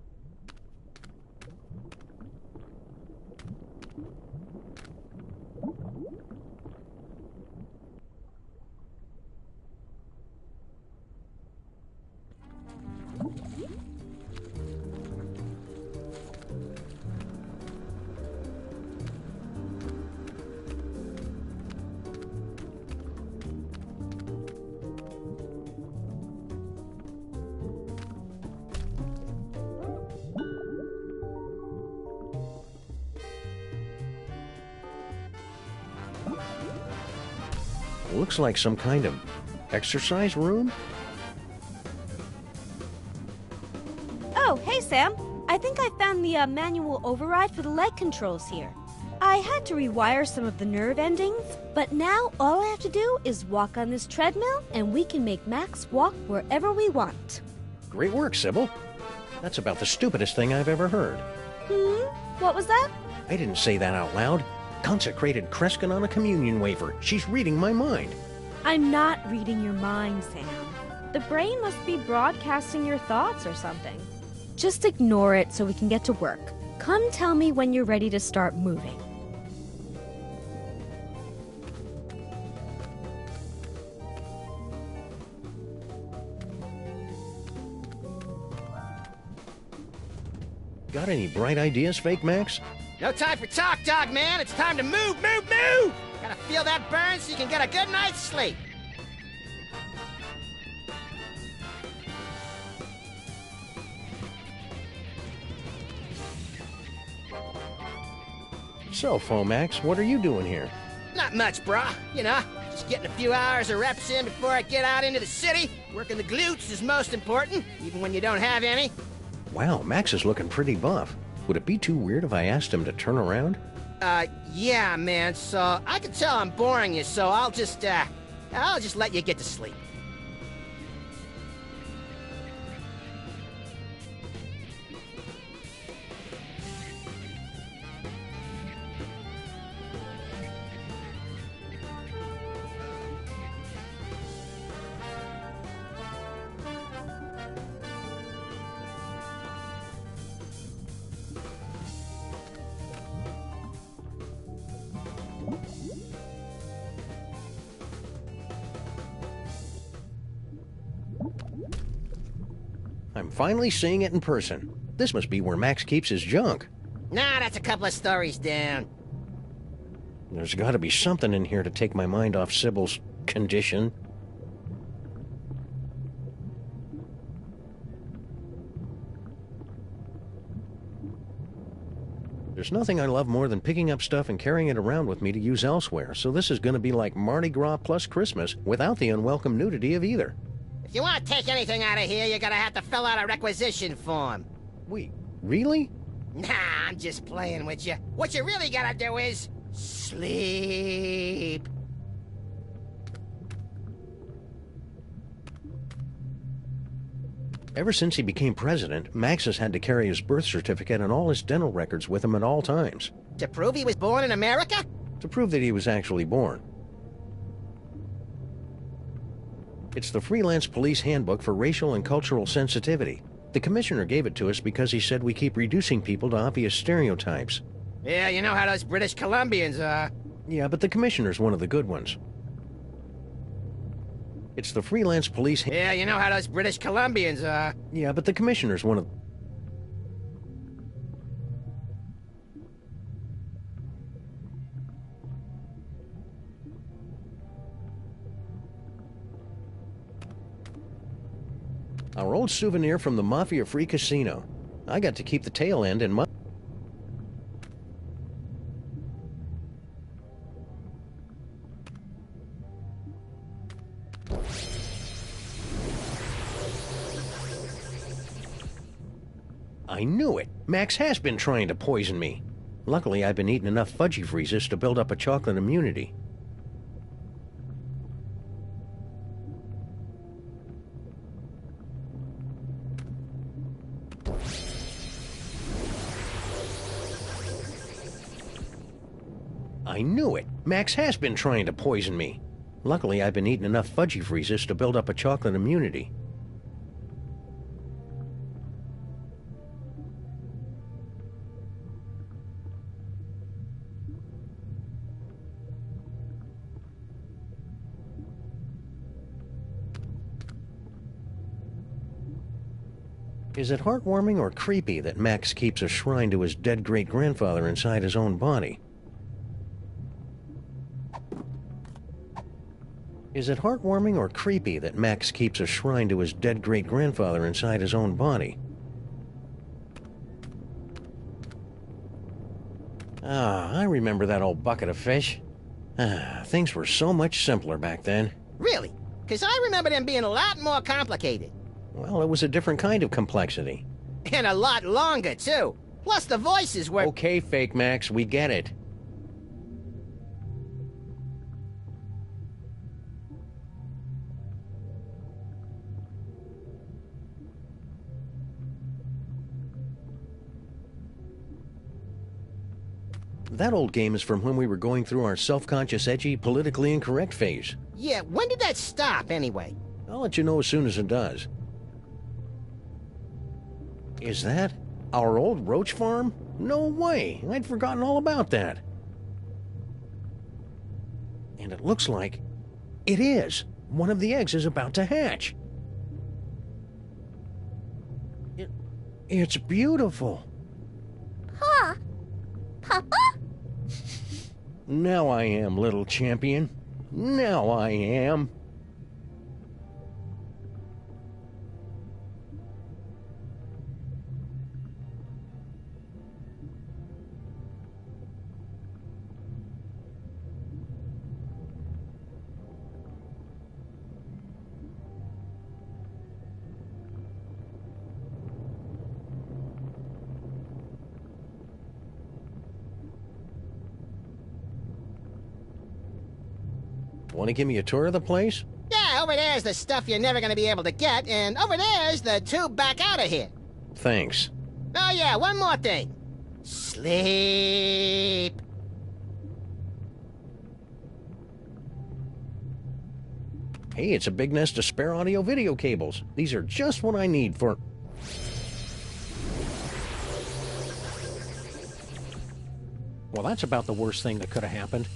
Looks like some kind of exercise room? Oh, hey Sam. I think I found the manual override for the leg controls here. I had to rewire some of the nerve endings, but now all I have to do is walk on this treadmill and we can make Max walk wherever we want. Great work, Sybil. That's about the stupidest thing I've ever heard. What was that? I didn't say that out loud. Consecrated Kreskin on a communion wafer. She's reading my mind. I'm not reading your mind, Sam. The brain must be broadcasting your thoughts or something. Just ignore it so we can get to work. Come tell me when you're ready to start moving. Got any bright ideas, Fake Max? No time for talk, dog man. It's time to move, move, move! Gotta feel that burn so you can get a good night's sleep. So, Fomax, what are you doing here? Not much, brah. You know, just getting a few hours of reps in before I get out into the city. Working the glutes is most important, even when you don't have any. Wow, Max is looking pretty buff. Would it be too weird if I asked him to turn around? Yeah, man, so I can tell I'm boring you, so I'll just let you get to sleep. I'm finally seeing it in person. This must be where Max keeps his junk. Nah, that's a couple of stories down. There's got to be something in here to take my mind off Sybil's condition. There's nothing I love more than picking up stuff and carrying it around with me to use elsewhere, so this is going to be like Mardi Gras plus Christmas without the unwelcome nudity of either. If you want to take anything out of here, you're gonna have to fill out a requisition form. Wait, really? Nah, I'm just playing with you. What you really gotta do is sleep. Ever since he became president, Max has had to carry his birth certificate and all his dental records with him at all times. To prove he was born in America? To prove that he was actually born. It's the Freelance Police Handbook for Racial and Cultural Sensitivity. The commissioner gave it to us because he said we keep reducing people to obvious stereotypes. Yeah, you know how those British Columbians are. Yeah, but the commissioner's one of the good ones. It's the Freelance Police... Yeah, you know how those British Columbians are. Yeah, but the commissioner's one of... Our old souvenir from the Mafia-free casino. I got to keep the tail end in my... I knew it! Max has been trying to poison me. Luckily, I've been eating enough fudgy freezes to build up a chocolate immunity. I knew it! Max has been trying to poison me. Luckily, I've been eating enough fudgy freezes to build up a chocolate immunity. Is it heartwarming or creepy that Max keeps a shrine to his dead great-grandfather inside his own body? Is it heartwarming or creepy that Max keeps a shrine to his dead great-grandfather inside his own body? Ah, I remember that old bucket of fish. Ah, things were so much simpler back then. Really? Because I remember them being a lot more complicated. Well, it was a different kind of complexity. And a lot longer, too. Plus the voices were... Okay, Fake Max, we get it. That old game is from when we were going through our self-conscious, edgy, politically incorrect phase. Yeah, when did that stop, anyway? I'll let you know as soon as it does. Is that our old roach farm? No way! I'd forgotten all about that. And it looks like it is. One of the eggs is about to hatch. It's beautiful. Huh? Papa? Now I am, little champion. Now I am. Want to give me a tour of the place? Yeah, over there's the stuff you're never gonna be able to get, and over there's the tube back out of here. Thanks. Oh yeah, one more thing. Sleep. Hey, it's a big nest of spare audio-video cables. These are just what I need for... Well, that's about the worst thing that could have happened.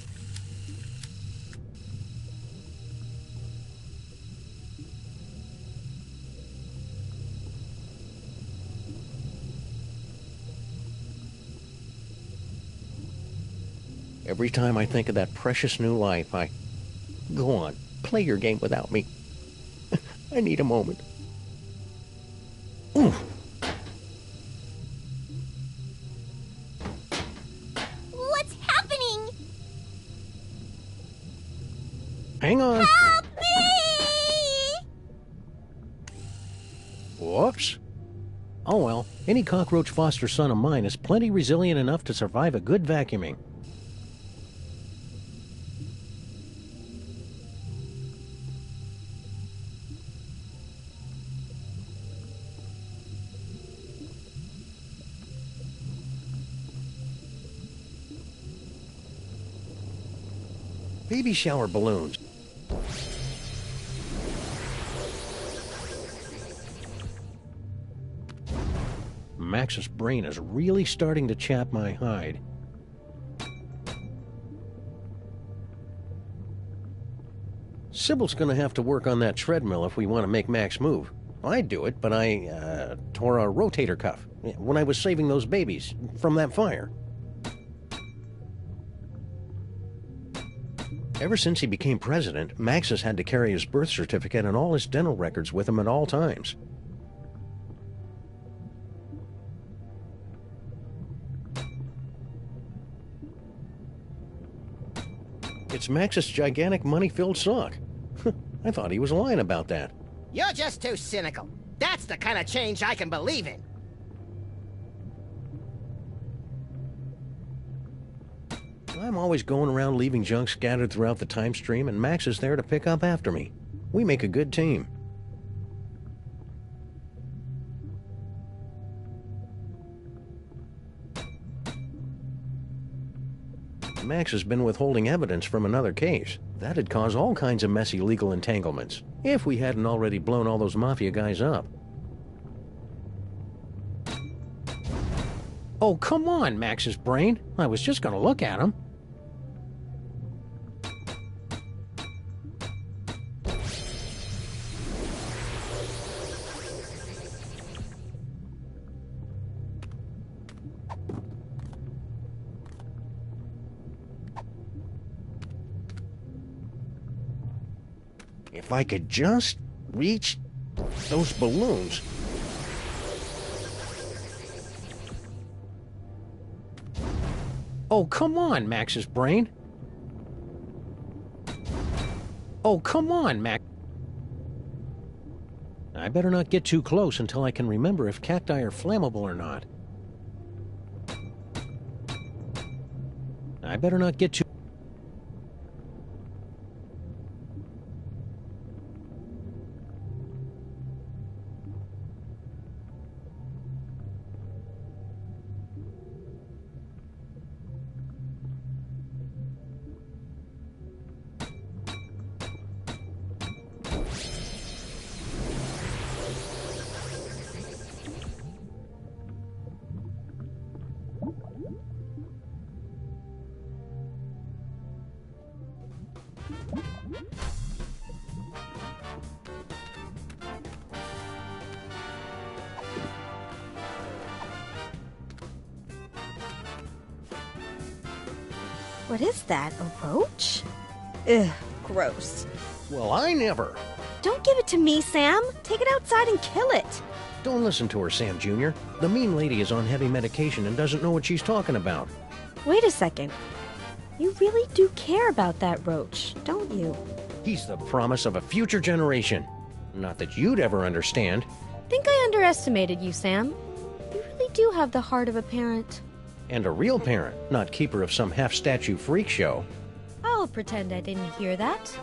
Every time I think of that precious new life, I... Go on, play your game without me. I need a moment. Oof. What's happening? Hang on. Help me! Whoops. Oh well, any cockroach foster son of mine is plenty resilient enough to survive a good vacuuming. Baby shower balloons. Max's brain is really starting to chap my hide. Sybil's gonna have to work on that treadmill if we want to make Max move. I'd do it, but I tore a rotator cuff when I was saving those babies from that fire. Ever since he became president, Max has had to carry his birth certificate and all his dental records with him at all times. It's Max's gigantic money-filled sock. I thought he was lying about that. You're just too cynical. That's the kind of change I can believe in. I'm always going around leaving junk scattered throughout the time stream, and Max is there to pick up after me. We make a good team. Max has been withholding evidence from another case. That'd cause all kinds of messy legal entanglements, if we hadn't already blown all those mafia guys up. Oh, come on, Max's brain. I was just gonna look at him. If I could just reach those balloons. Oh, come on, Max's brain. Oh, come on, Max. I better not get too close until I can remember if cacti are flammable or not. I better not get too... What is that, a roach? Ugh, gross. Well, I never. Don't give it to me, Sam. Take it outside and kill it. Don't listen to her, Sam Jr. The mean lady is on heavy medication and doesn't know what she's talking about. Wait a second. You really do care about that roach, don't you? He's the promise of a future generation. Not that you'd ever understand. Think I underestimated you, Sam. You really do have the heart of a parent. And a real parent, not keeper of some half-statue freak show. Oh, won't pretend I didn't hear that.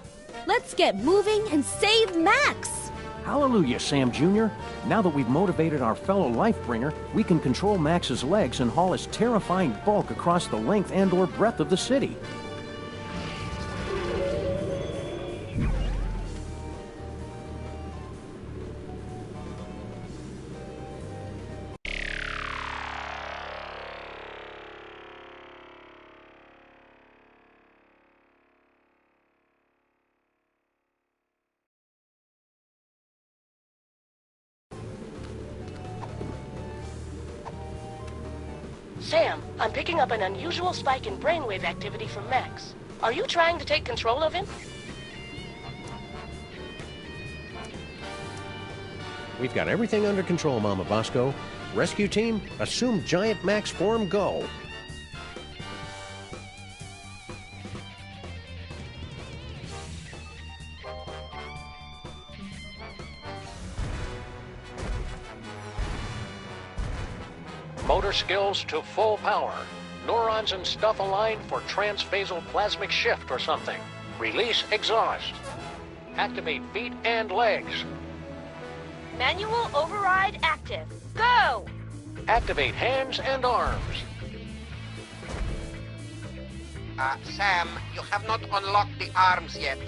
Let's get moving and save Max! Hallelujah, Sam Jr. Now that we've motivated our fellow Lifebringer, we can control Max's legs and haul his terrifying bulk across the length and/or breadth of the city. Sam, I'm picking up an unusual spike in brainwave activity from Max. Are you trying to take control of him? We've got everything under control, Mama Bosco. Rescue team, assume Giant Max form, go. Motor skills to full power. Neurons and stuff aligned for transphasal plasmic shift or something. Release exhaust. Activate feet and legs. Manual override active. Go! Activate hands and arms. Sam, you have not unlocked the arms yet.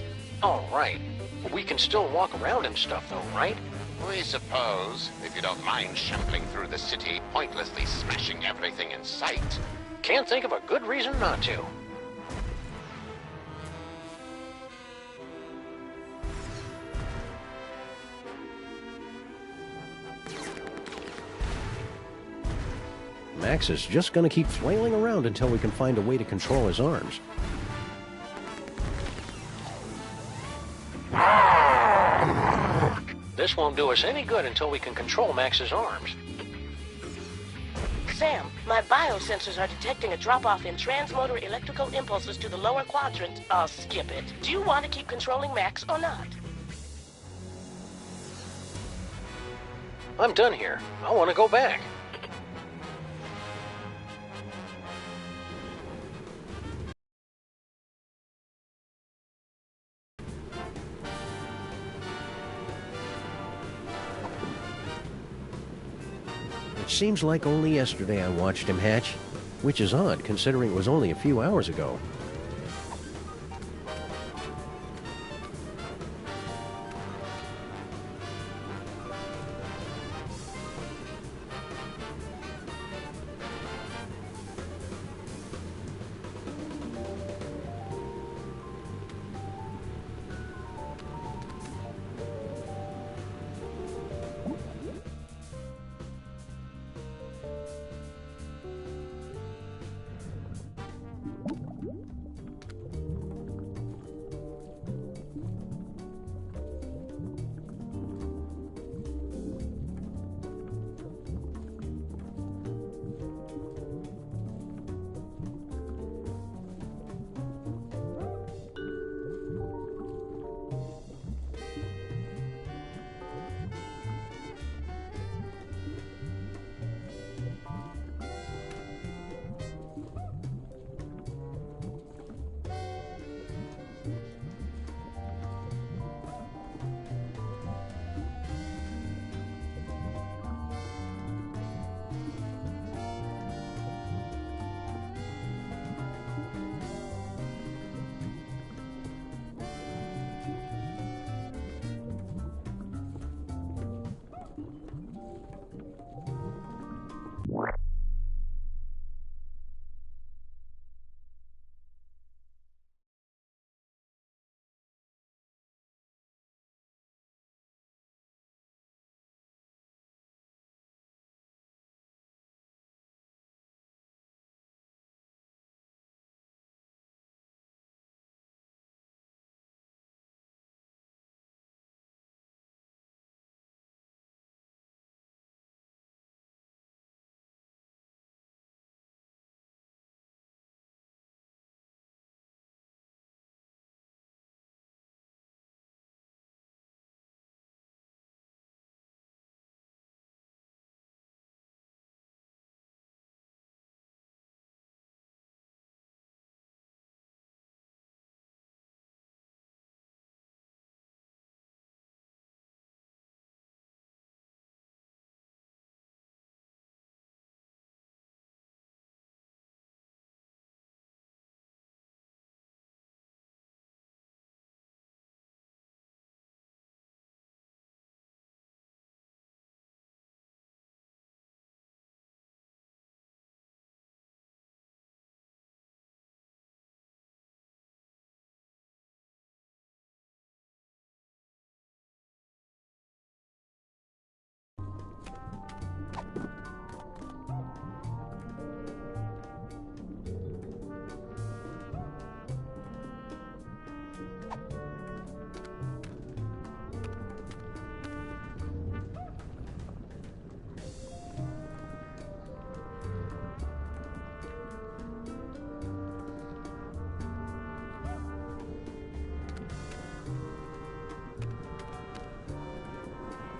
All right. We can still walk around and stuff though, right? We suppose, if you don't mind shambling through the city, pointlessly smashing everything in sight. Can't think of a good reason not to. Max is just gonna keep flailing around until we can find a way to control his arms. This won't do us any good until we can control Max's arms. Sam, my biosensors are detecting a drop-off in transmotor electrical impulses to the lower quadrant. I'll skip it. Do you want to keep controlling Max or not? I'm done here. I want to go back. It seems like only yesterday I watched him hatch, which is odd considering it was only a few hours ago.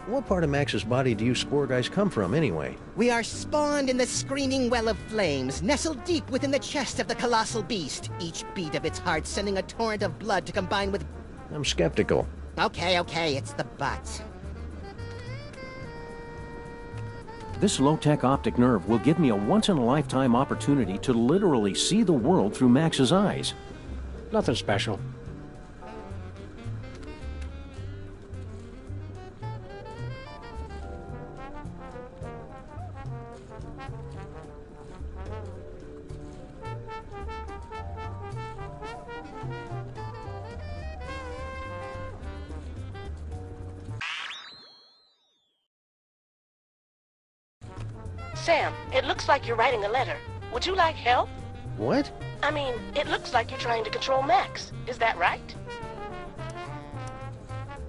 What part of Max's body do you spore guys come from, anyway? We are spawned in the screaming well of flames, nestled deep within the chest of the colossal beast, each beat of its heart sending a torrent of blood to combine with... I'm skeptical. Okay, it's the butt. This low-tech optic nerve will give me a once-in-a-lifetime opportunity to literally see the world through Max's eyes. Nothing special. Sam, it looks like you're writing a letter. Would you like help? What? I mean, it looks like you're trying to control Max. Is that right?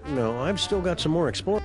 No, I've still got some more exploring.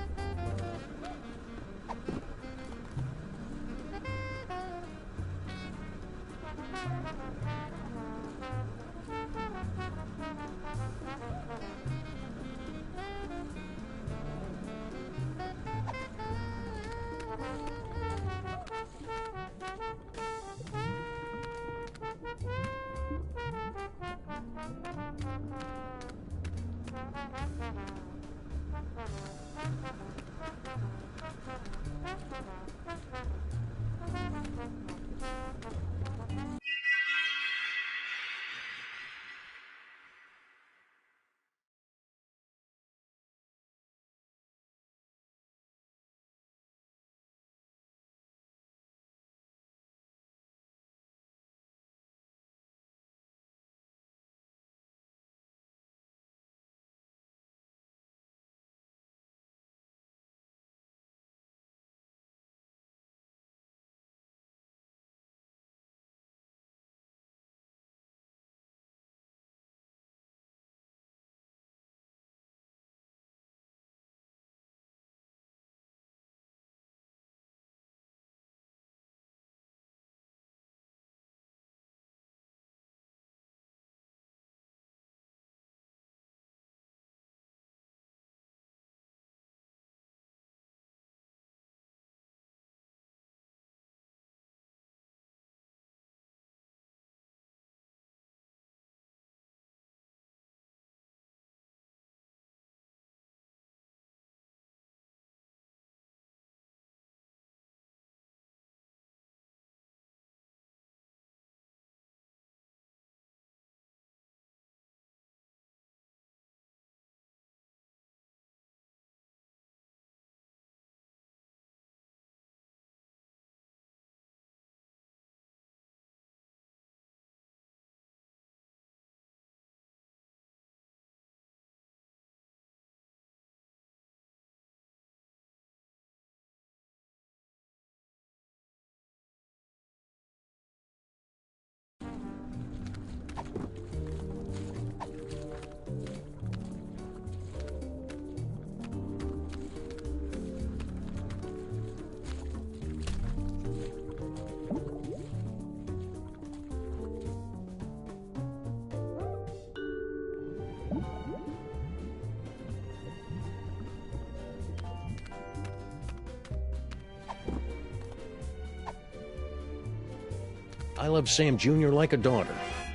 I love Sam Jr. like a daughter.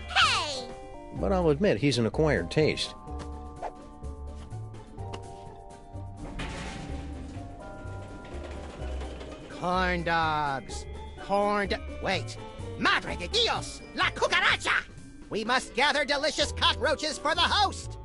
Hey! But I'll admit he's an acquired taste. Corn dogs. Wait. Madre de Dios! La cucaracha! We must gather delicious cockroaches for the host!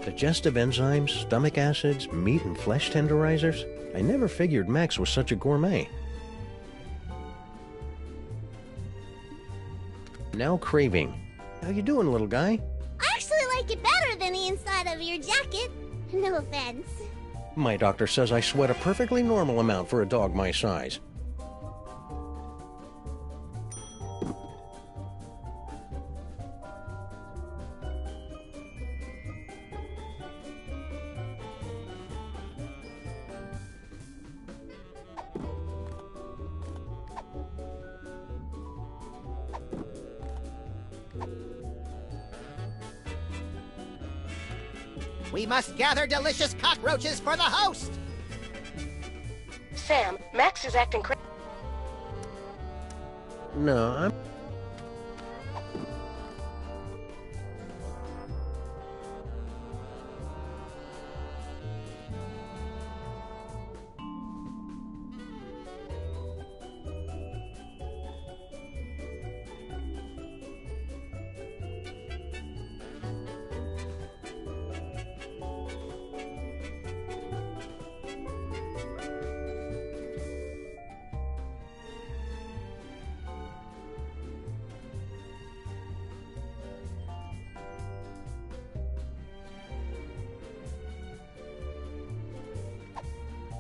Digestive enzymes, stomach acids, meat and flesh tenderizers. I never figured Max was such a gourmet. now craving. How you doing, little guy? I actually like it better than the inside of your jacket. No offense. My doctor says I sweat a perfectly normal amount for a dog my size. We must gather delicious cockroaches for the host! Sam, Max is acting crazy. No, I'm...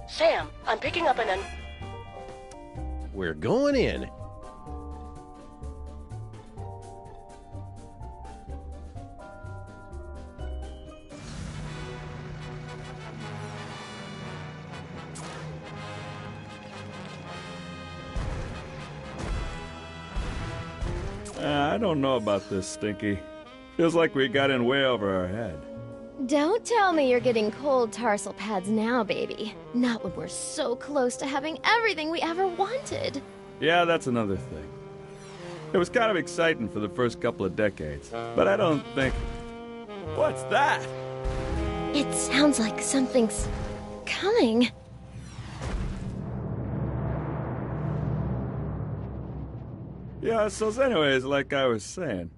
Sam, I'm picking up an We're going in. I don't know about this, Stinky. Feels like we got in way over our head. Don't tell me you're getting cold tarsal pads now, baby. Not when we're so close to having everything we ever wanted. Yeah, that's another thing. It was kind of exciting for the first couple of decades, but I don't think... What's that? It sounds like something's coming. Yeah, so anyways, like I was saying...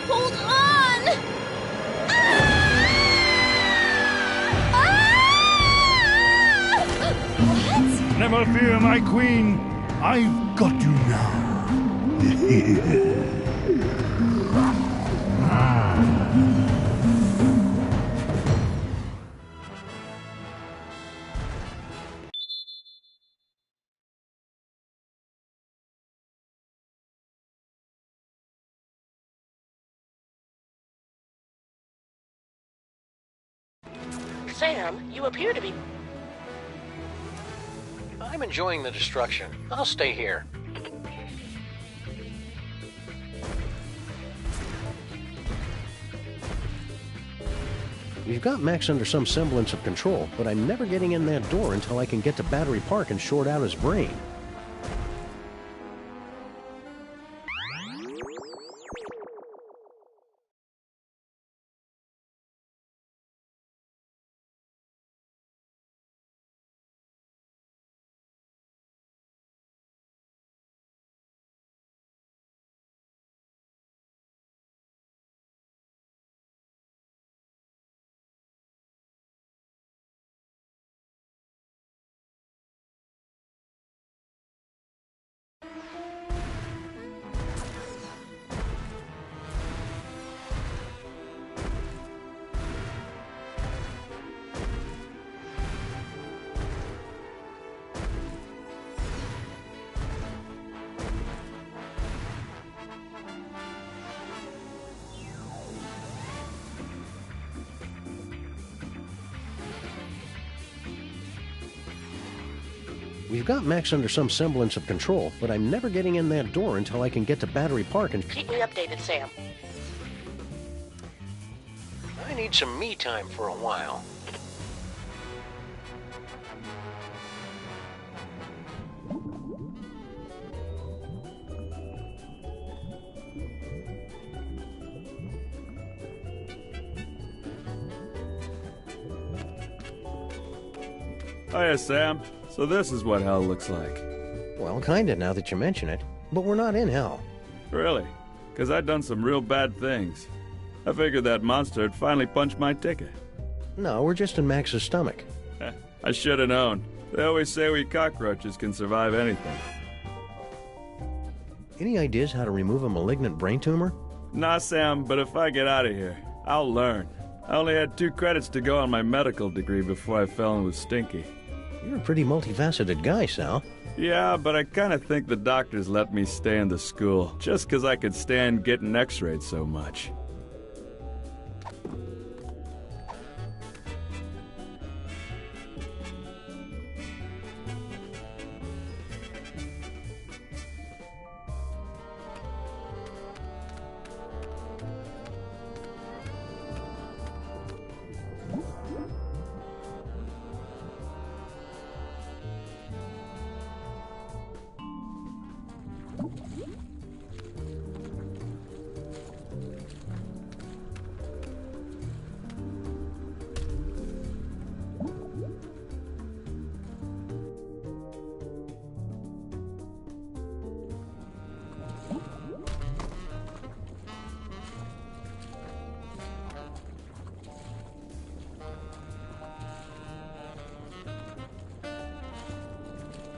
Hold on! What? Never fear, my queen. I've got you now. Sam, you appear to be... I'm enjoying the destruction. I'll stay here. We've got Max under some semblance of control, but I'm never getting in that door until I can get to Battery Park and short out his brain. We've got Max under some semblance of control, but I'm never getting in that door until I can get to Battery Park and... Keep me updated, Sam. I need some me time for a while. Hiya, Sam. So this is what hell looks like. Well, kinda, now that you mention it. But we're not in hell. Really? Because I'd done some real bad things. I figured that monster had finally punched my ticket. No, we're just in Max's stomach. I should have known. They always say we cockroaches can survive anything. Any ideas how to remove a malignant brain tumor? Nah, Sam, but if I get out of here, I'll learn. I only had 2 credits to go on my medical degree before I fell in with Stinky. You're a pretty multifaceted guy, Sal. Yeah, but I kind of think the doctors let me stay in the school just 'cause I could stand getting x-rayed so much.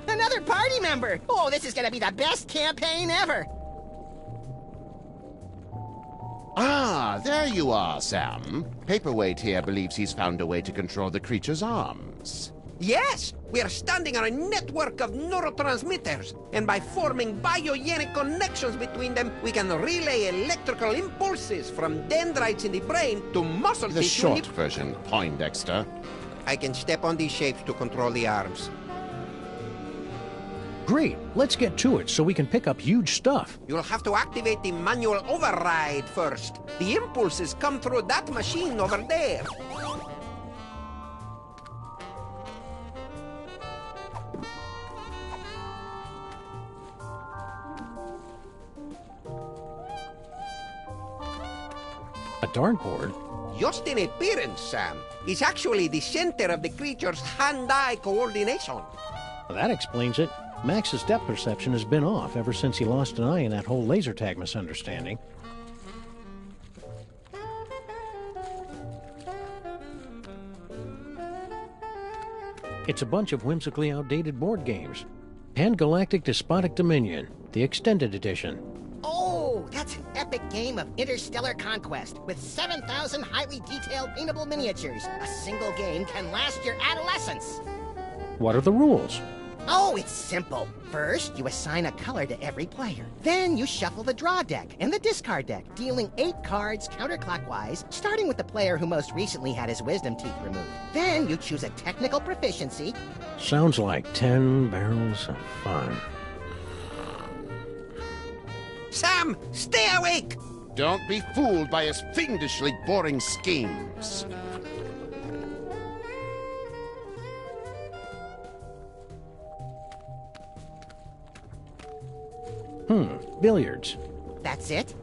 Another party member! Oh, this is gonna be the best campaign ever! Ah, there you are, Sam. Paperweight here believes he's found a way to control the creature's arms. Yes, we are standing on a network of neurotransmitters, and by forming biogenic connections between them, we can relay electrical impulses from dendrites in the brain to muscle The tissue. short version, Poindexter. I can step on these shapes to control the arms. Great, let's get to it so we can pick up huge stuff. You'll have to activate the manual override first. The impulses come through that machine over there. A dartboard? Just in appearance, Sam. It's actually the center of the creature's hand-eye coordination. That explains it. Max's depth perception has been off ever since he lost an eye in that whole laser tag misunderstanding. It's a bunch of whimsically outdated board games. Pan-Galactic Despotic Dominion, the extended edition. Oh, that's an epic game of interstellar conquest with 7,000 highly detailed paintable miniatures. A single game can last your adolescence. What are the rules? Oh, it's simple. First, you assign a color to every player. Then you shuffle the draw deck and the discard deck, dealing 8 cards counterclockwise, starting with the player who most recently had his wisdom teeth removed. Then you choose a technical proficiency. Sounds like 10 barrels of fun. Sam, stay awake! Don't be fooled by his fiendishly boring schemes. Billiards. That's it?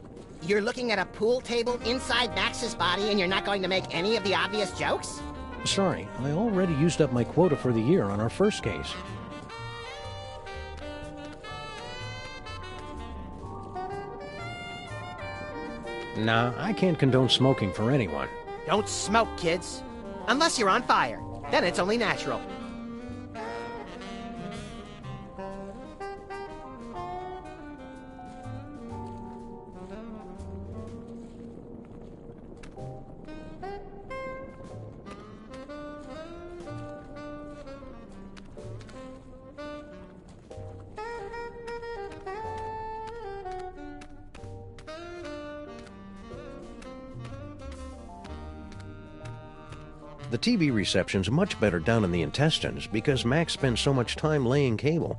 You're looking at a pool table inside Max's body and you're not going to make any of the obvious jokes? Sorry, I already used up my quota for the year on our first case. Nah, I can't condone smoking for anyone. Don't smoke, kids. Unless you're on fire. Then it's only natural. The TV reception's much better down in the intestines because Max spends so much time laying cable.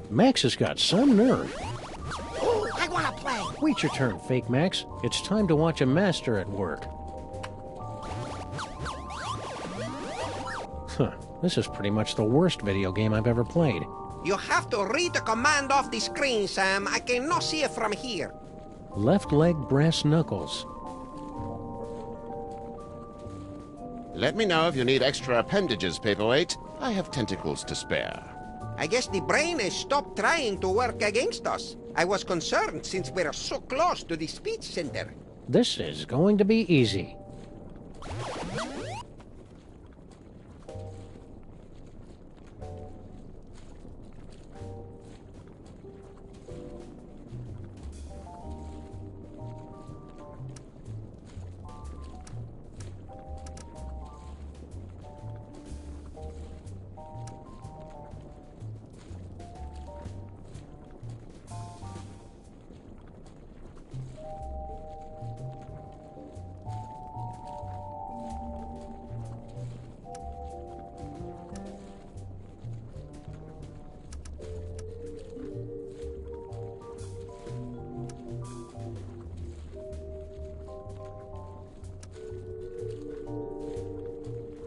Max has got some nerve. Ooh, I want to play. Wait your turn, Fake Max. It's time to watch a master at work. Huh. This is pretty much the worst video game I've ever played. You have to read the command off the screen, Sam. I cannot see it from here. Left leg brass knuckles. Let me know if you need extra appendages, Paperweight. I have tentacles to spare. I guess the brain has stopped trying to work against us. I was concerned since we're so close to the speech center. This is going to be easy.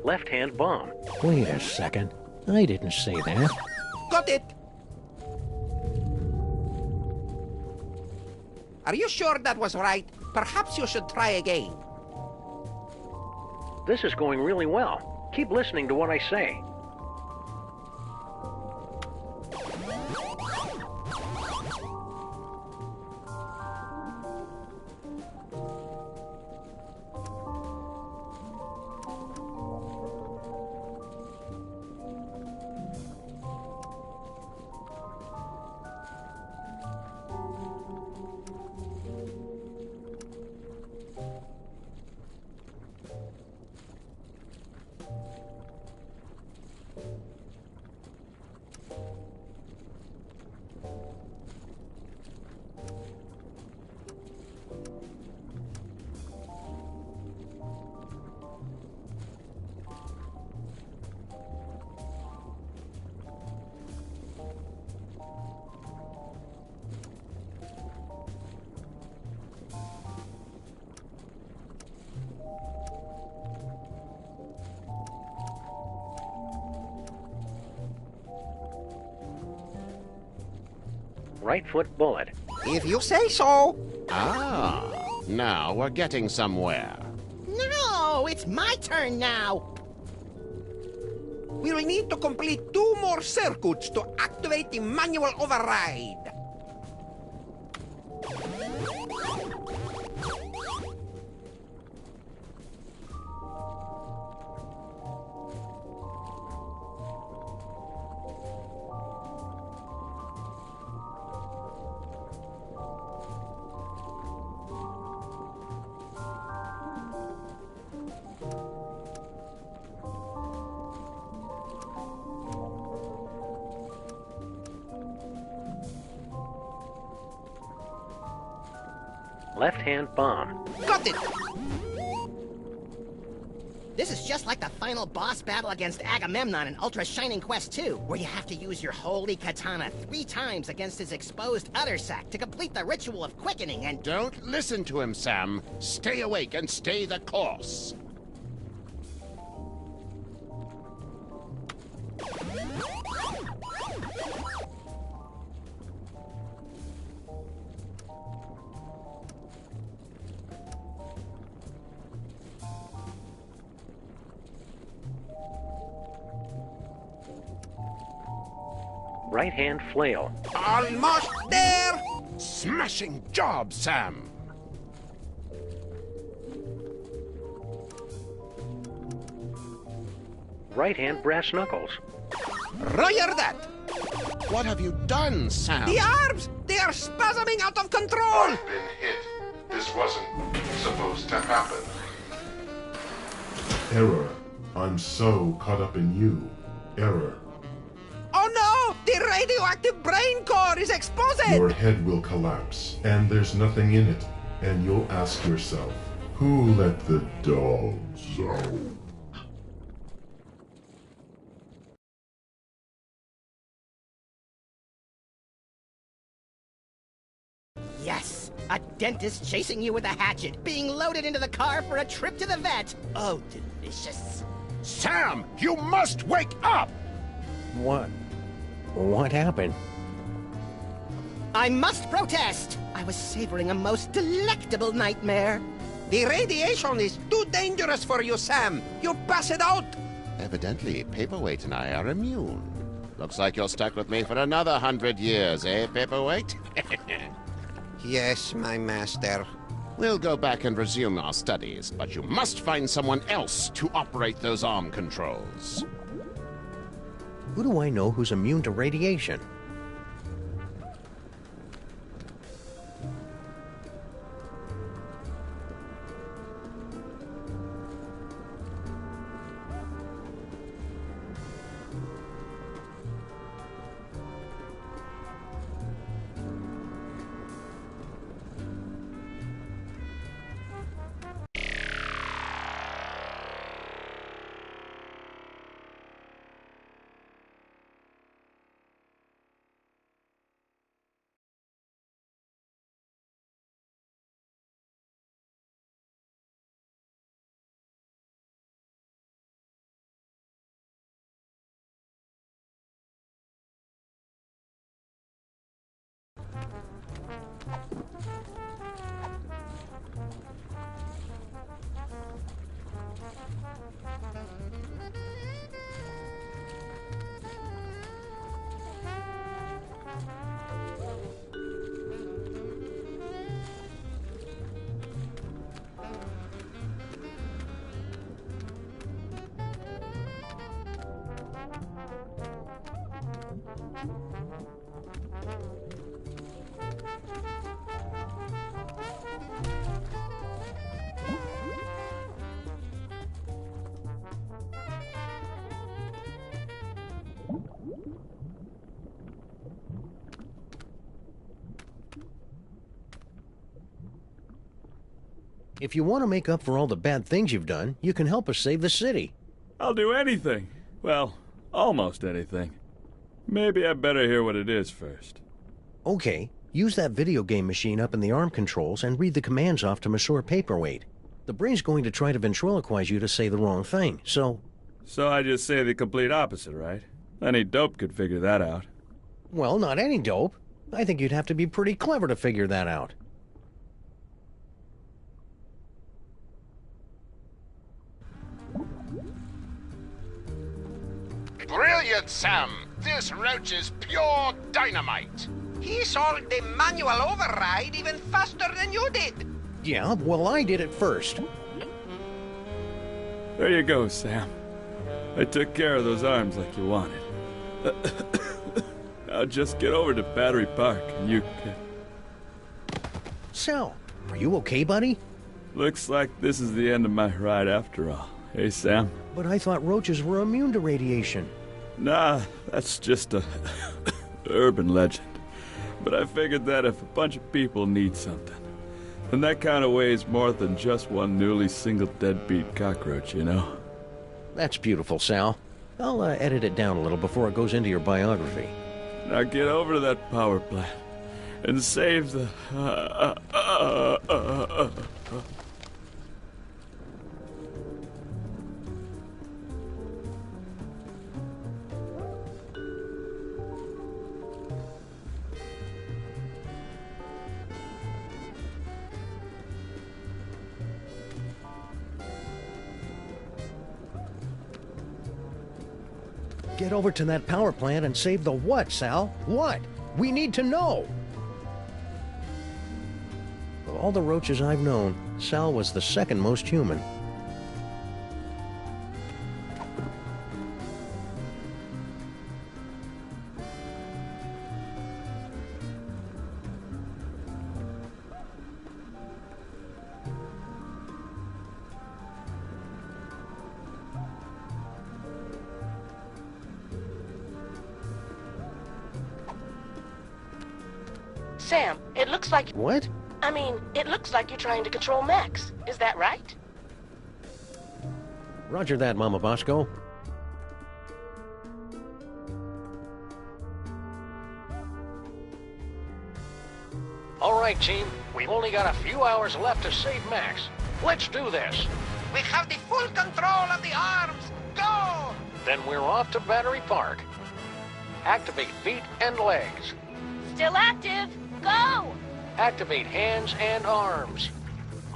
Left-hand bomb. Wait a second. I didn't say that. Got it! Are you sure that was right? Perhaps you should try again. This is going really well. Keep listening to what I say. Right foot bullet. If you say so. Ah, now we're getting somewhere. No, it's my turn now. We'll need to complete 2 more circuits to activate the manual override. Left-hand bomb. Got it! This is just like the final boss battle against Agamemnon in Ultra Shining Quest 2, where you have to use your holy katana 3 times against his exposed udder sac to complete the ritual of quickening and... Don't listen to him, Sam. Stay awake and stay the course. Right-hand flail. Almost there! Smashing job, Sam! Right-hand brass knuckles. Roger that! What have you done, Sam? The arms! They are spasming out of control! I've been hit. This wasn't supposed to happen. Error. I'm so caught up in you. Error. Oh no! The radioactive brain core is exposed! Your head will collapse, and there's nothing in it. And you'll ask yourself, who let the dogs out? Yes! A dentist chasing you with a hatchet, being loaded into the car for a trip to the vet. Oh, delicious. Sam, you must wake up! What happened? I must protest! I was savoring a most delectable nightmare. The radiation is too dangerous for you, Sam. You'll pass it out. Evidently, Paperweight and I are immune. Looks like you're stuck with me for another 100 years, eh, Paperweight? Yes, my master. We'll go back and resume our studies, but you must find someone else to operate those arm controls. Who do I know who's immune to radiation? If you want to make up for all the bad things you've done, you can help us save the city. I'll do anything. Well, almost anything. Maybe I better hear what it is first. Okay, use that video game machine up in the arm controls and read the commands off to Monsieur Paperweight. The brain's going to try to ventriloquize you to say the wrong thing, so... So I just say the complete opposite, right? Any dope could figure that out. Well, not any dope. I think you'd have to be pretty clever to figure that out. Brilliant, Sam! This roach is pure dynamite! He solved the manual override even faster than you did. Yeah, well, I did it first. There you go, Sam. I took care of those arms like you wanted. Now just get over to Battery Park and you can... Sal, are you okay, buddy? Looks like this is the end of my ride after all. Hey, Sam? But I thought roaches were immune to radiation. Nah, that's just a urban legend. But I figured that if a bunch of people need something, then that kind of weighs more than just one newly single deadbeat cockroach, you know? That's beautiful, Sal. I'll edit it down a little before it goes into your biography. Now get over to that power plant and save the... Get over to that power plant and save the what, Sal? What? We need to know! Of all the roaches I've known, Sal was the second most human. Sam, it looks like... What? I mean, it looks like you're trying to control Max. Is that right? Roger that, Mama Bosco. All right, team. We've only got a few hours left to save Max. Let's do this. We have the full control of the arms. Go! Then we're off to Battery Park. Activate feet and legs. Still active. Go! Activate hands and arms.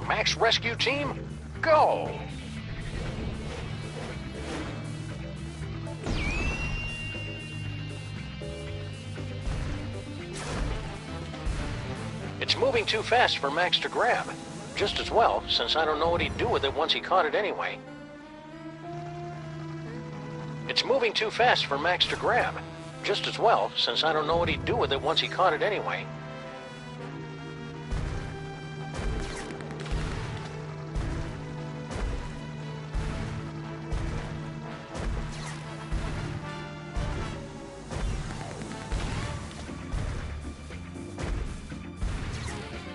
Max Rescue Team, go! It's moving too fast for Max to grab. Just as well, since I don't know what he'd do with it once he caught it anyway. It's moving too fast for Max to grab. Just as well, since I don't know what he'd do with it once he caught it anyway.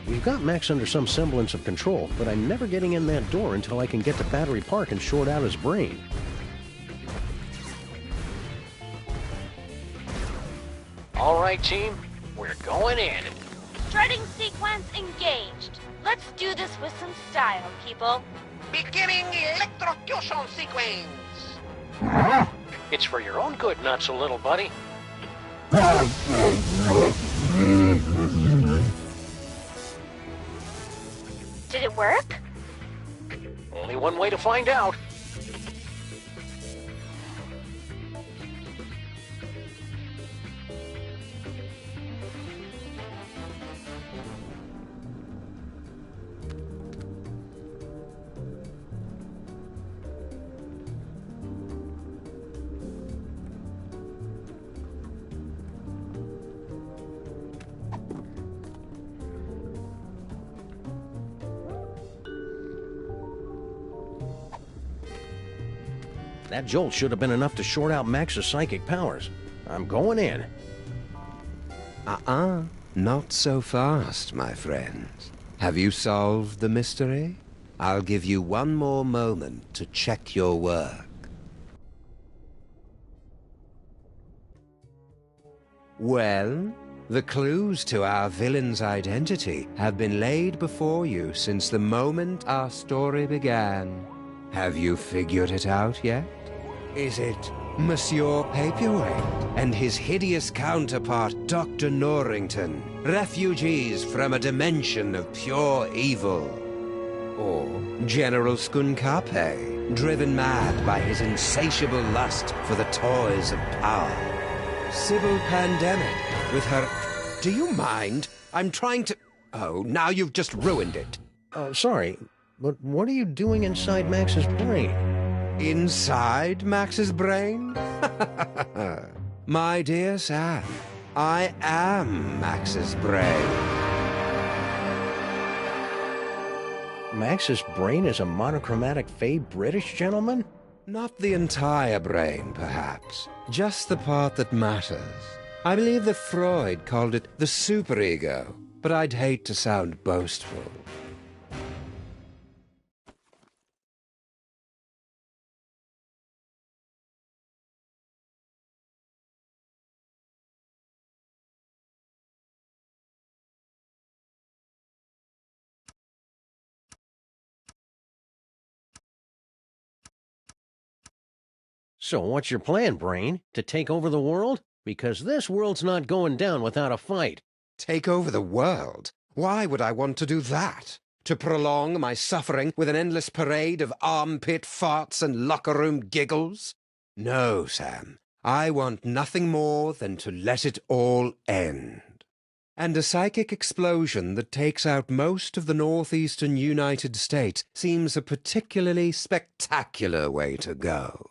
We've got Max under some semblance of control, but I'm never getting in that door until I can get to Battery Park and short out his brain. All right, team, we're going in. Strutting sequence engaged. Let's do this with some style, people. Beginning electrocution sequence. It's for your own good, not so little buddy. Did it work? Only one way to find out. That jolt should have been enough to short out Max's psychic powers. I'm going in. Not so fast, my friends. Have you solved the mystery? I'll give you one more moment to check your work. Well, the clues to our villain's identity have been laid before you since the moment our story began. Have you figured it out yet? Is it Monsieur Paperweight and his hideous counterpart, Dr. Norrington, refugees from a dimension of pure evil? Or General Skunkape, driven mad by his insatiable lust for the toys of power? Sybil Pandemic, with her... Do you mind? I'm trying to... Oh, now you've just ruined it. Sorry, but what are you doing inside Max's brain? Inside Max's brain? My dear Sam, I am Max's brain. Max's brain is a monochromatic fade British gentleman? Not the entire brain, perhaps. Just the part that matters. I believe that Freud called it the superego, but I'd hate to sound boastful. So what's your plan, Brain? To take over the world? Because this world's not going down without a fight. Take over the world? Why would I want to do that? To prolong my suffering with an endless parade of armpit farts and locker room giggles? No, Sam. I want nothing more than to let it all end. And a psychic explosion that takes out most of the northeastern United States seems a particularly spectacular way to go.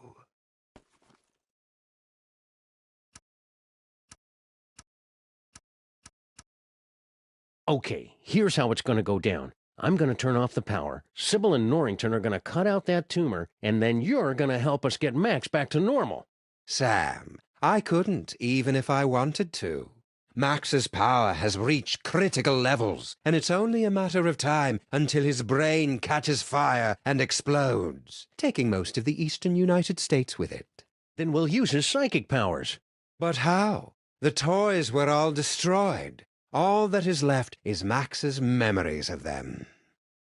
Okay, here's how it's going to go down. I'm going to turn off the power. Sybil and Norrington are going to cut out that tumor, and then you're going to help us get Max back to normal. Sam, I couldn't, even if I wanted to. Max's power has reached critical levels, and it's only a matter of time until his brain catches fire and explodes, taking most of the eastern United States with it. Then we'll use his psychic powers. But how? The toys were all destroyed. All that is left is Max's memories of them,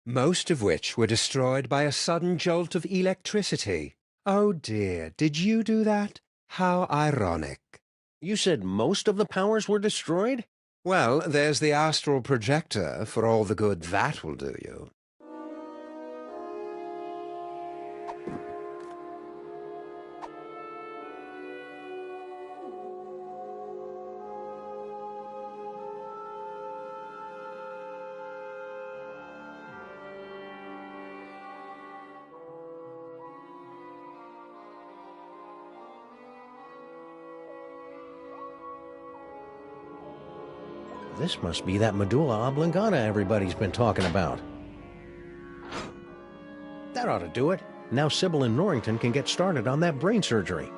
most of which were destroyed by a sudden jolt of electricity. Oh dear, did you do that? How ironic. You said most of the powers were destroyed? Well, there's the astral projector, for all the good that will do you. This must be that medulla oblongata everybody's been talking about. That ought to do it. Now Sybil and Norrington can get started on that brain surgery.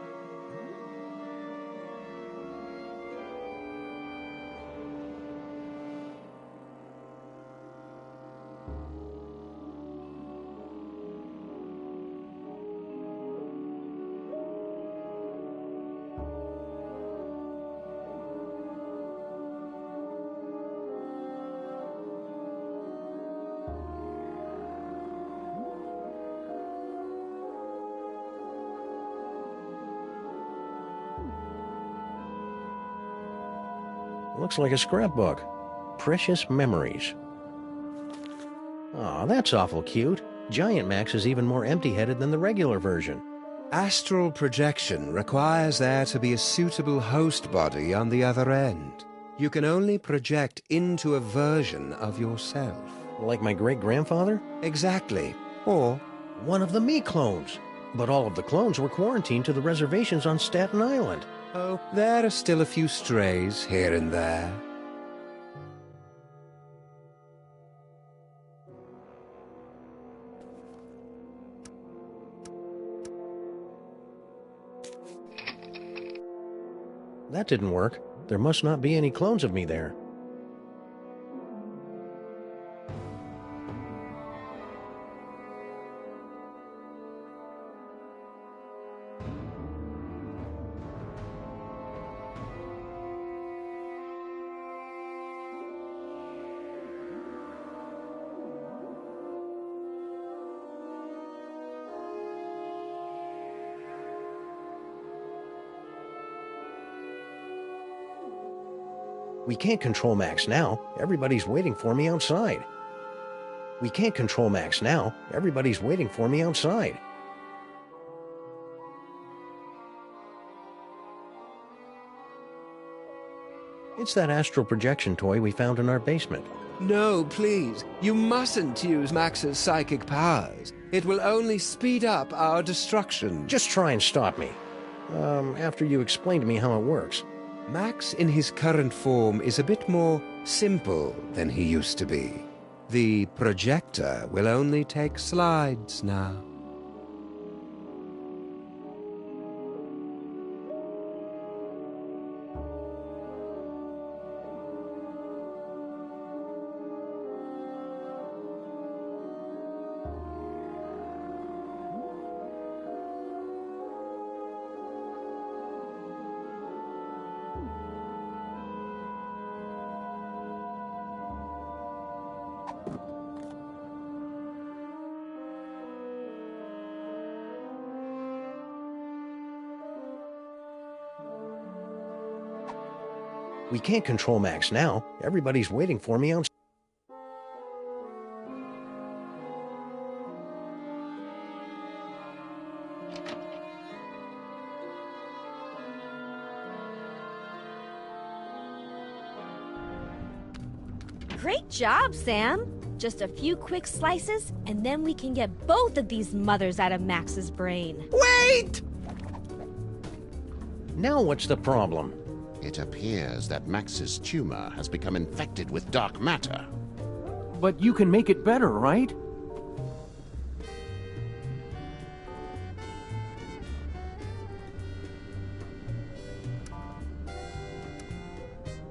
Looks like a scrapbook. Precious memories. Aw, that's awful cute. Giant Max is even more empty-headed than the regular version. Astral projection requires there to be a suitable host body on the other end. You can only project into a version of yourself. Like my great-grandfather? Exactly. Or one of the me clones. But all of the clones were quarantined to the reservations on Staten Island. Oh, there are still a few strays here and there. That didn't work. There must not be any clones of me there. We can't control Max now. Everybody's waiting for me outside. We can't control Max now. Everybody's waiting for me outside. It's that astral projection toy we found in our basement. No, please. You mustn't use Max's psychic powers. It will only speed up our destruction. Just try and stop me. After you explain to me how it works. Max in his current form is a bit more simple than he used to be. The projector will only take slides now. We can't control Max now. Everybody's waiting for me outside. Great job, Sam. Just a few quick slices, and then we can get both of these mothers out of Max's brain. Wait! Now what's the problem? It appears that Max's tumor has become infected with dark matter. But you can make it better, right?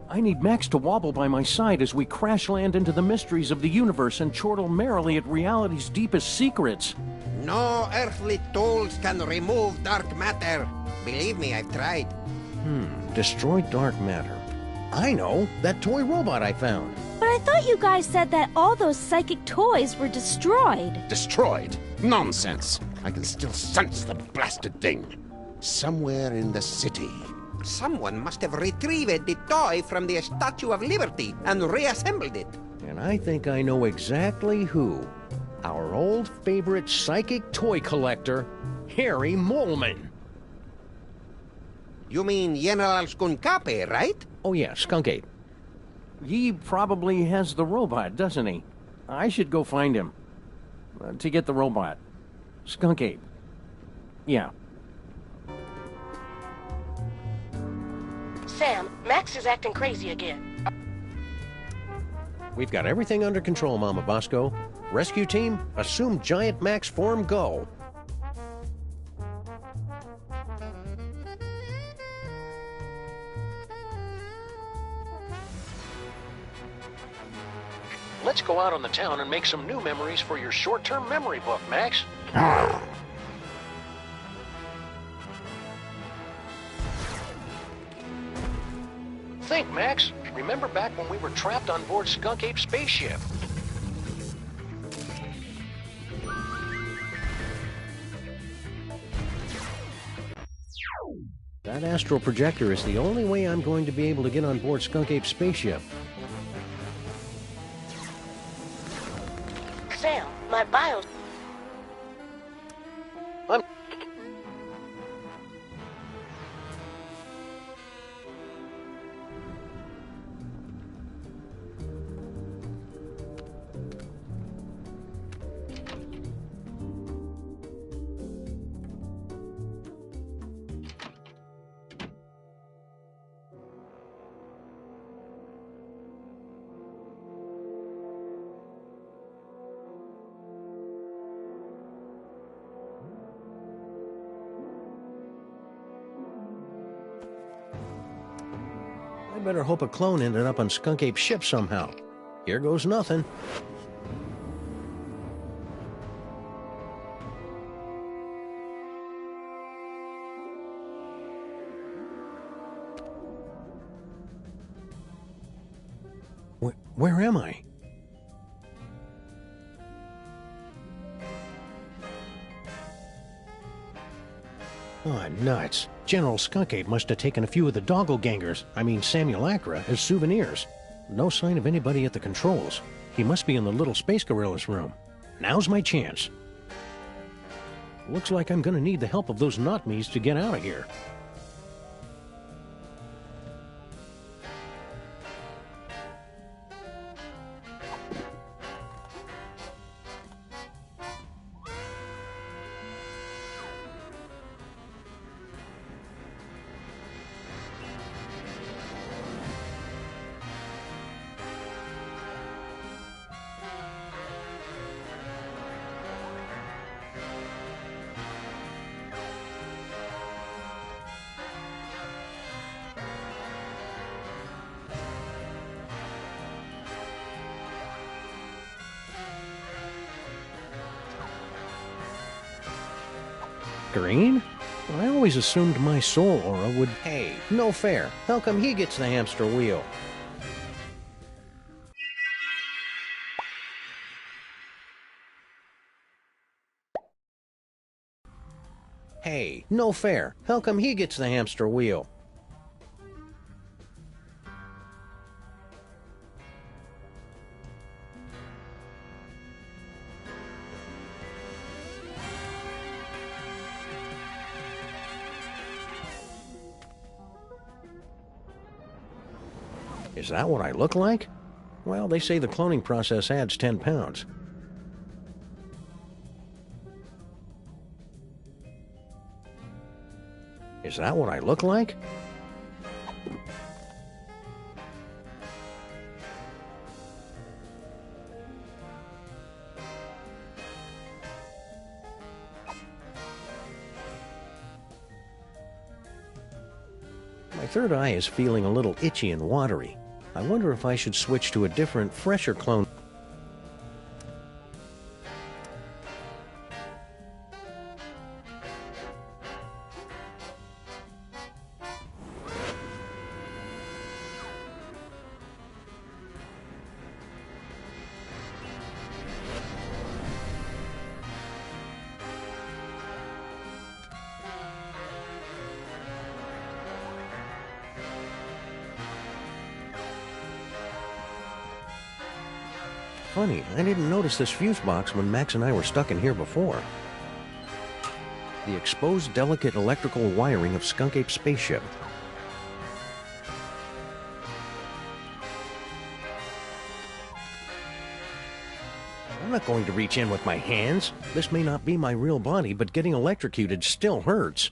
I need Max to wobble by my side as we crash land into the mysteries of the universe and chortle merrily at reality's deepest secrets. No earthly tools can remove dark matter. Believe me, I've tried. Destroy dark matter. I know, that toy robot I found. But I thought you guys said that all those psychic toys were destroyed. Destroyed? Nonsense! I can still sense the blasted thing. Somewhere in the city. Someone must have retrieved the toy from the Statue of Liberty and reassembled it. And I think I know exactly who. Our old favorite psychic toy collector, Harry Moleman. You mean General Skunkape, right? Oh yeah, Skunk Ape. He probably has the robot, doesn't he? I should go find him. To get the robot. Skunk Ape. Yeah. Sam, Max is acting crazy again. We've got everything under control, Mama Bosco. Rescue team, assume Giant Max form go. Let's go out on the town and make some new memories for your short-term memory book, Max. Think, Max. Remember back when we were trapped on board Skunk Ape's spaceship? That astral projector is the only way I'm going to be able to get on board Skunk Ape's spaceship. Sam, my bio... I better hope a clone ended up on Skunk Ape's ship somehow. Here goes nothing. Where am I? Oh, nuts. General Skunk Ape must have taken a few of the doppelgangers, Simulacra, as souvenirs. No sign of anybody at the controls. He must be in the little Space Gorilla's room. Now's my chance. Looks like I'm gonna need the help of those not-me's to get out of here. Green? I always assumed my soul aura would... Hey, no fair. How come he gets the hamster wheel? Hey, no fair. How come he gets the hamster wheel? Is that what I look like? Well, they say the cloning process adds 10 pounds. Is that what I look like? My third eye is feeling a little itchy and watery. I wonder if I should switch to a different, fresher clone. Funny, I didn't notice this fuse box when Max and I were stuck in here before. The exposed delicate electrical wiring of Skunk Ape's spaceship. I'm not going to reach in with my hands. This may not be my real body, but getting electrocuted still hurts.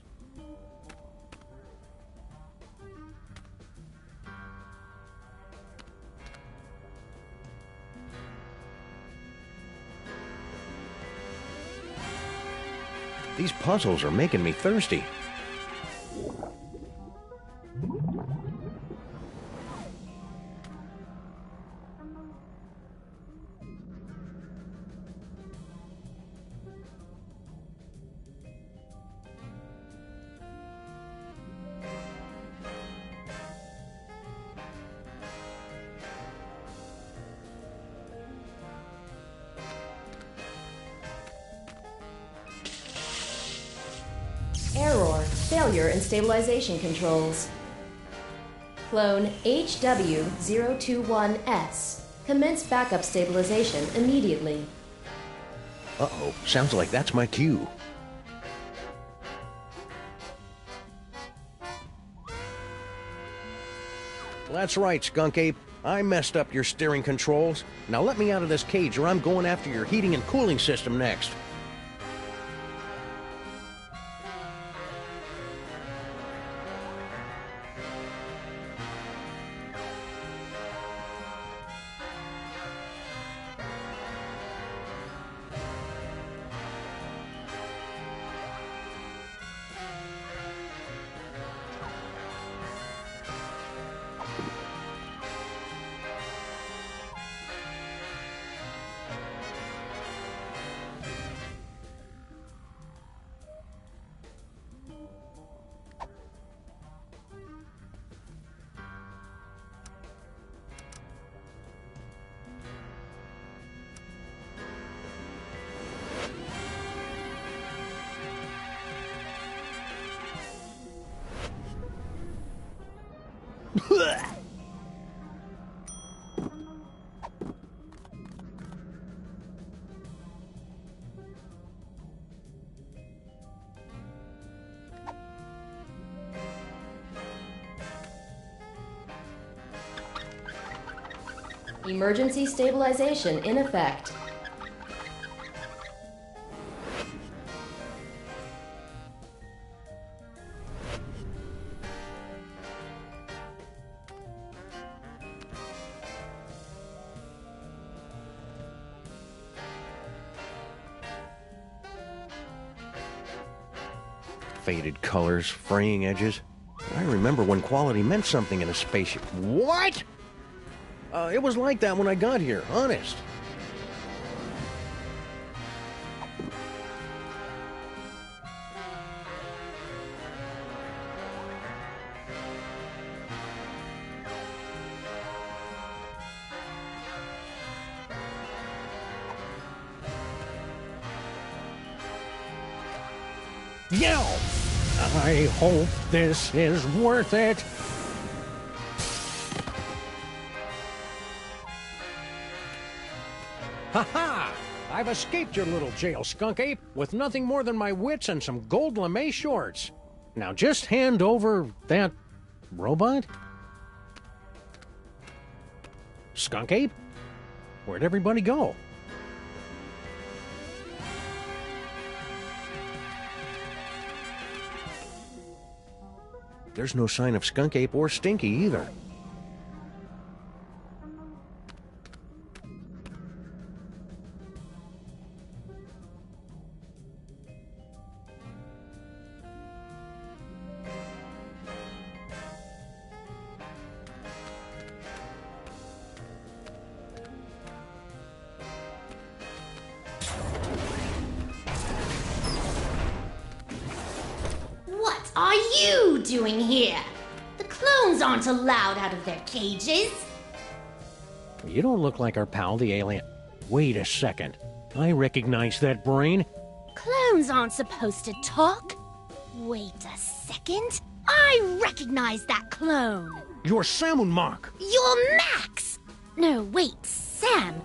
These puzzles are making me thirsty. Error. Failure in stabilization controls. Clone HW021S. Commence backup stabilization immediately. Uh-oh, sounds like that's my cue. That's right, Skunk Ape. I messed up your steering controls. Now let me out of this cage or I'm going after your heating and cooling system next. Emergency stabilization in effect. Faded colors, fraying edges. I remember when quality meant something in a spaceship. What? It was like that when I got here, honest. Yo! I hope this is worth it. Ha-ha! I've escaped your little jail, Skunk Ape, with nothing more than my wits and some gold lame shorts. Now just hand over that robot? Skunk Ape? Where'd everybody go? There's no sign of Skunk Ape or Stinky either. What are you doing here? The clones aren't allowed out of their cages. You don't look like our pal, the alien. Wait a second. I recognize that brain. Clones aren't supposed to talk. Wait a second. I recognize that clone. You're Samun Mark. You're Max. No, wait, Sam.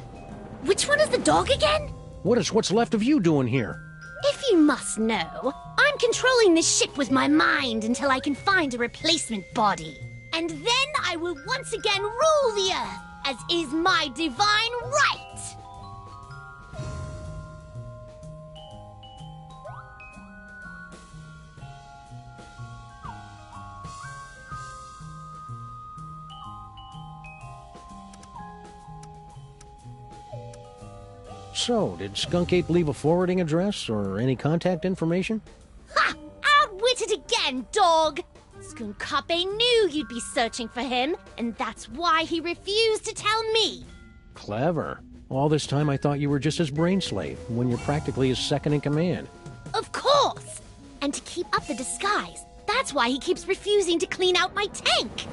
Which one is the dog again? What is what's left of you doing here? If you must know, I'm controlling this ship with my mind until I can find a replacement body. And then I will once again rule the Earth, as is my divine right! So, did Skunk Ape leave a forwarding address or any contact information? Ha! Outwitted again, dog! Skunkape knew you'd be searching for him, and that's why he refused to tell me. Clever. All this time I thought you were just his brain slave, when you're practically his second in command. Of course! And to keep up the disguise, that's why he keeps refusing to clean out my tank.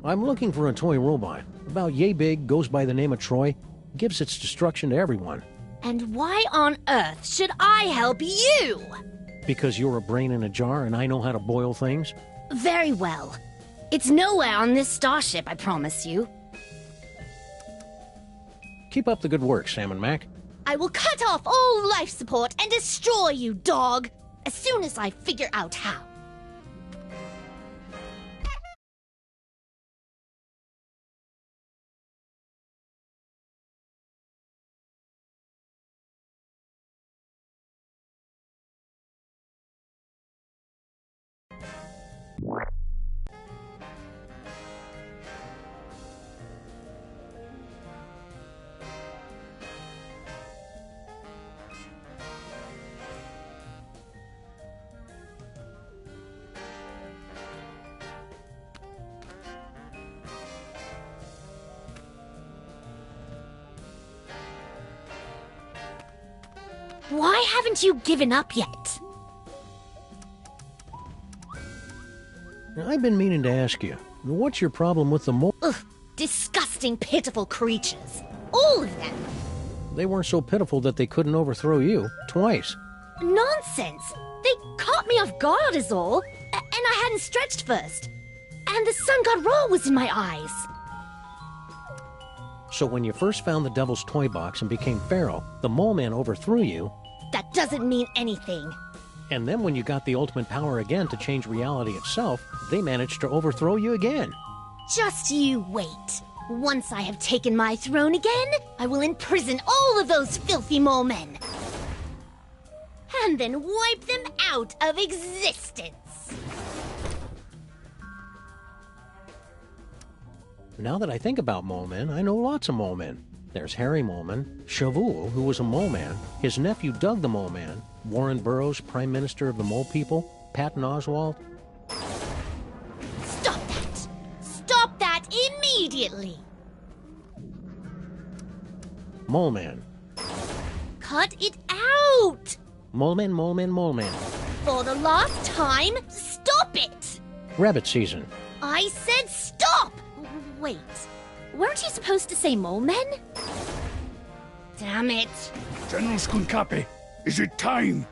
I'm looking for a toy robot. About yay big, goes by the name of Troy, gives its destruction to everyone. And why on earth should I help you? Because you're a brain in a jar and I know how to boil things? Very well. It's nowhere on this starship, I promise you. Keep up the good work, Sam and Mac. I will cut off all life support and destroy you, dog, as soon as I figure out how. Why haven't you given up yet? I've been meaning to ask you, what's your problem with the mole? Ugh, disgusting, pitiful creatures. All of them. They weren't so pitiful that they couldn't overthrow you twice. Nonsense. They caught me off guard is all, and I hadn't stretched first. And the sun god roll was in my eyes. So when you first found the Devil's Toy Box and became Pharaoh, the Mole Man overthrew you. That doesn't mean anything. And then when you got the ultimate power again to change reality itself, they managed to overthrow you again. Just you wait. Once I have taken my throne again, I will imprison all of those filthy mole men. And then wipe them out of existence. Now that I think about mole men, I know lots of mole men. There's Harry Moleman, Shavul, who was a mole man, his nephew Doug the Mole Man, Warren Burroughs, Prime Minister of the Mole People, Patton Oswalt. Stop that! Stop that immediately! Mole Man. Cut it out! Mole Man, Mole Man, Mole Man. For the last time, stop it! Rabbit season. I said stop! Wait, weren't you supposed to say mole men? Damn it. General Skunkape, is it time?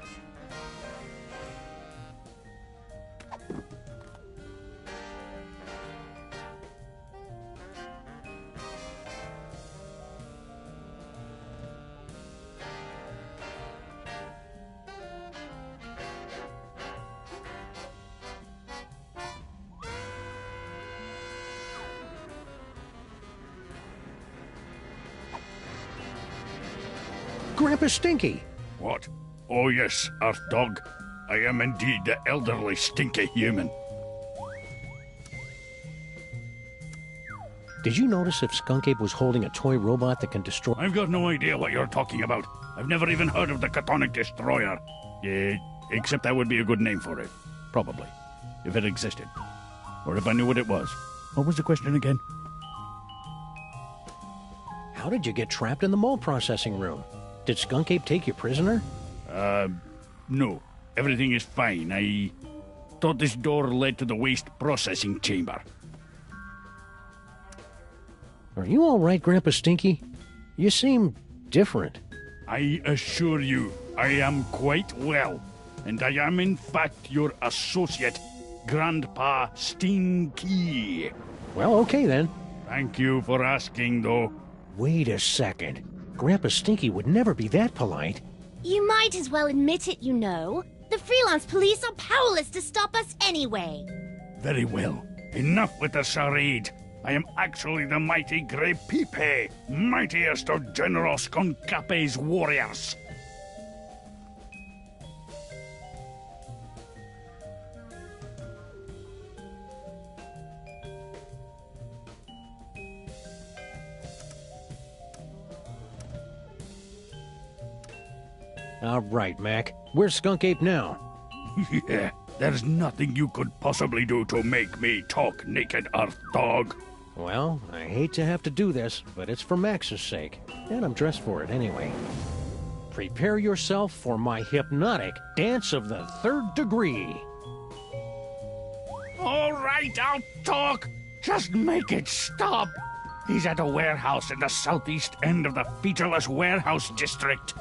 Grandpa Stinky! What? Oh yes, Earth Dog. I am indeed the elderly stinky human. Did you notice if Skunk Ape was holding a toy robot that can destroy... I've got no idea what you're talking about. I've never even heard of the Catonic Destroyer. Yeah, except that would be a good name for it. Probably. If it existed. Or if I knew what it was. What was the question again? How did you get trapped in the mole processing room? Did Skunk Ape take you prisoner? No. Everything is fine. I thought this door led to the waste processing chamber. Are you all right, Grandpa Stinky? You seem different. I assure you, I am quite well. And I am in fact your associate, Grandpa Stinky. Well, okay then. Thank you for asking, though. Wait a second. Grandpa Stinky would never be that polite. You might as well admit it, you know. The freelance police are powerless to stop us anyway. Very well. Enough with the charade. I am actually the mighty Grey Pipe, mightiest of General Skonkape's warriors. All right, Mac. Where's Skunk Ape now? Yeah, there's nothing you could possibly do to make me talk, naked Earth Dog. Well, I hate to have to do this, but it's for Max's sake. And I'm dressed for it anyway. Prepare yourself for my hypnotic dance of the 3rd degree. All right, I'll talk. Just make it stop. He's at a warehouse in the southeast end of the featureless warehouse district.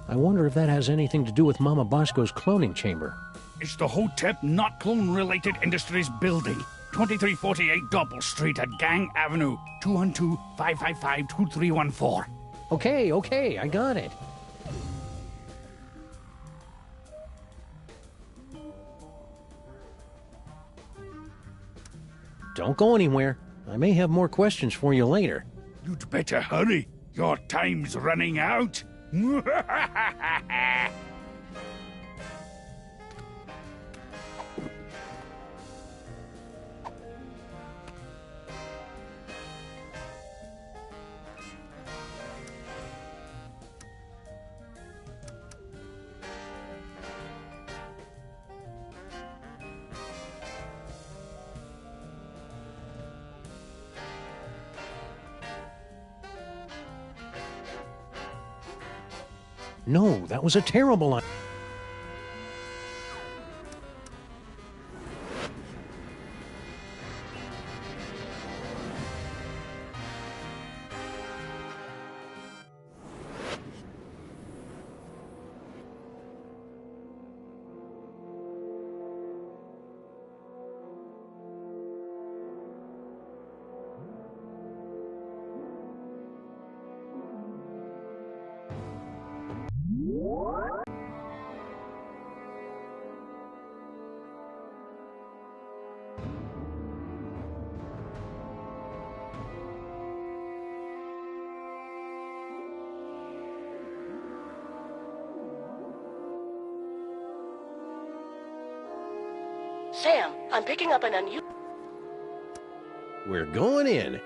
I wonder if that has anything to do with Mama Bosco's cloning chamber. It's the Hotep Not Clone-Related Industries Building, 2348 Doppel Street at Gang Avenue, 212-555-2314. Okay, I got it. Don't go anywhere. I may have more questions for you later. You'd better hurry. Your time's running out. No, that was a terrible idea. Sam, I'm picking up an unusual... We're going in.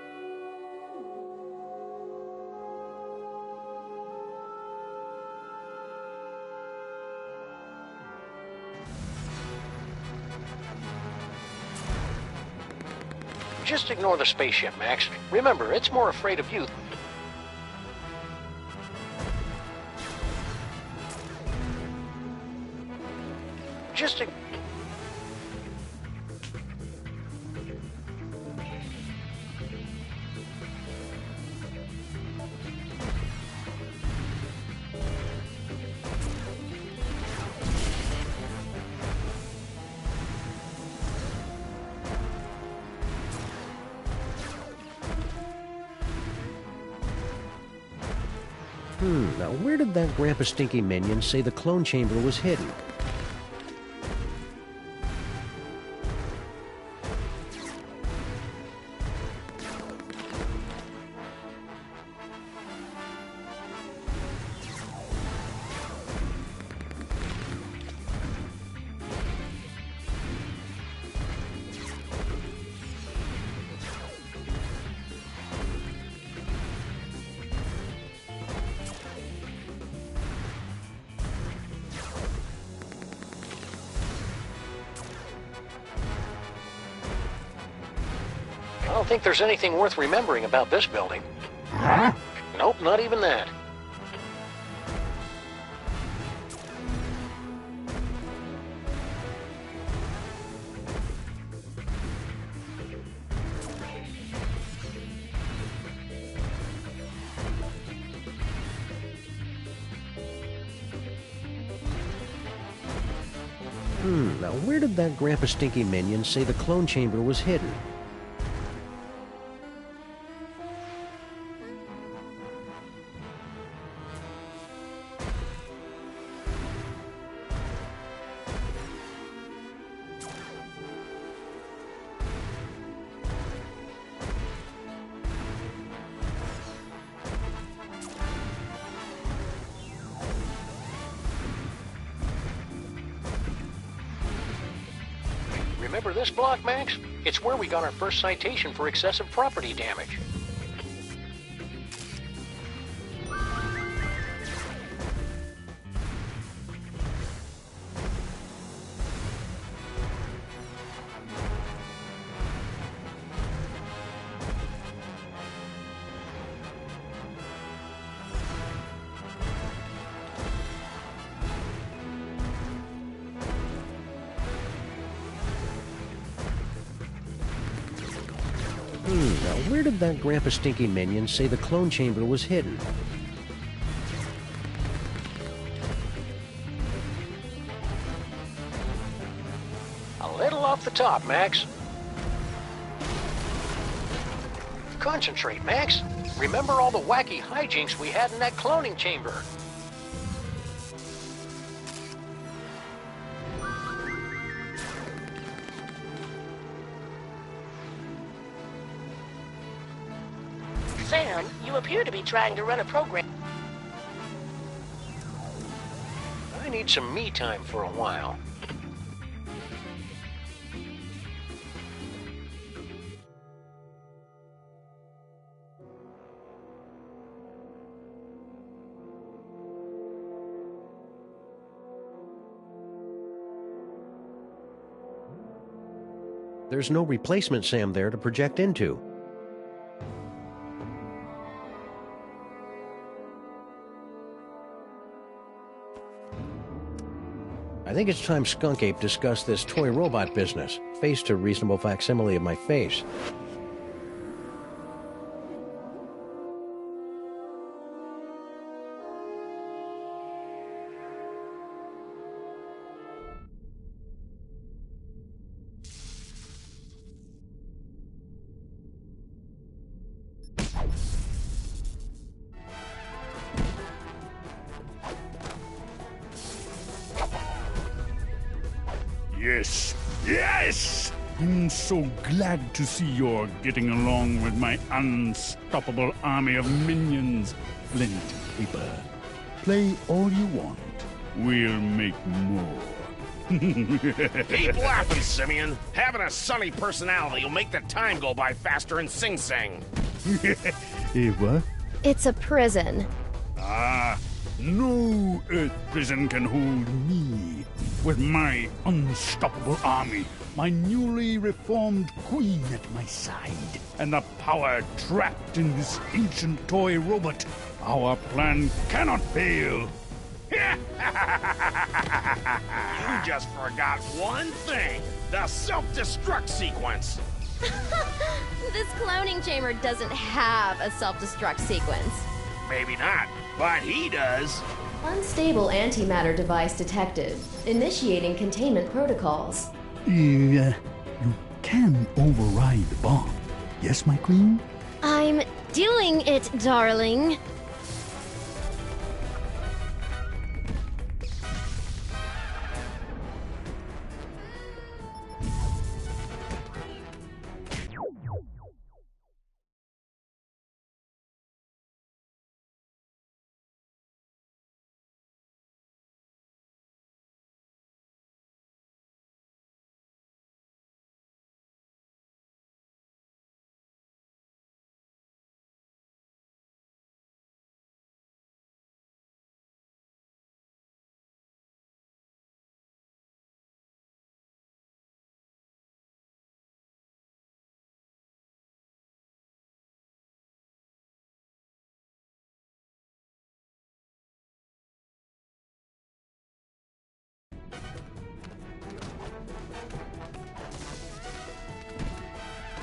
Just ignore the spaceship, Max. Remember, it's more afraid of you. Just ignore... Now where did that Grandpa Stinky minion say the clone chamber was hidden? I don't think there's anything worth remembering about this building. Huh? Nope, not even that. Now where did that Grandpa Stinky minion say the clone chamber was hidden? Remember this block, Max? It's where we got our first citation for excessive property damage. Now where did that Grandpa Stinky minion say the clone chamber was hidden? A little off the top, Max. Concentrate, Max. Remember all the wacky hijinks we had in that cloning chamber. Sam, you appear to be trying to run a program. I need some me time for a while. There's no replacement Sam there to project into. I think it's time Skunk Ape discussed this toy robot business, face to reasonable facsimile of my face. Yes, yes! I'm so glad to see you're getting along with my unstoppable army of minions. Flint Paper. Play all you want. We'll make more. Keep laughing, Simeon. Having a sunny personality will make the time go by faster in Sing Sing. What? It's a prison. Ah, no Earth prison can hold me. With my unstoppable army, my newly reformed queen at my side, and the power trapped in this ancient toy robot, our plan cannot fail. You just forgot one thing. The self-destruct sequence. This cloning chamber doesn't have a self-destruct sequence. Maybe not, but he does. Unstable antimatter device detected. Initiating containment protocols. You can override the bomb. Yes, my queen? I'm doing it, darling.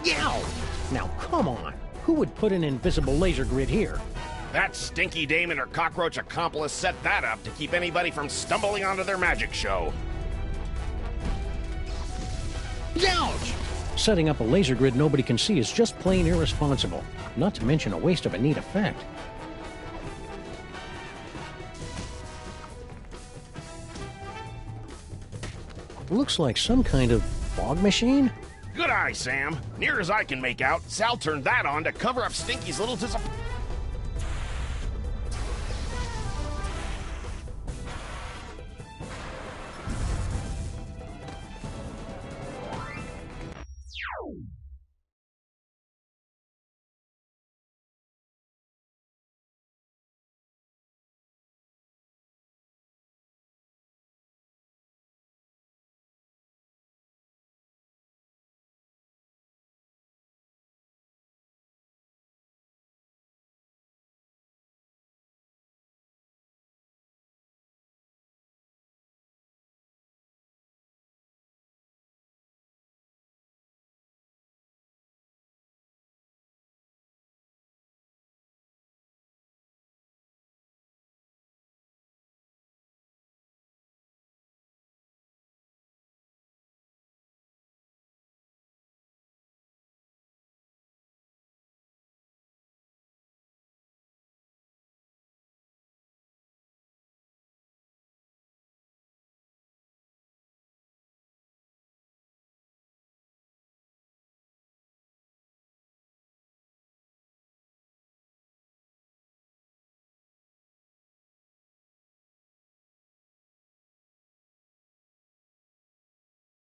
Yow! Now come on! Who would put an invisible laser grid here? That stinky dame and her cockroach accomplice set that up to keep anybody from stumbling onto their magic show. Ouch! Setting up a laser grid nobody can see is just plain irresponsible. Not to mention a waste of a neat effect. Looks like some kind of fog machine? Good eye, Sam. Near as I can make out, Sal turned that on to cover up Stinky's little disappointment.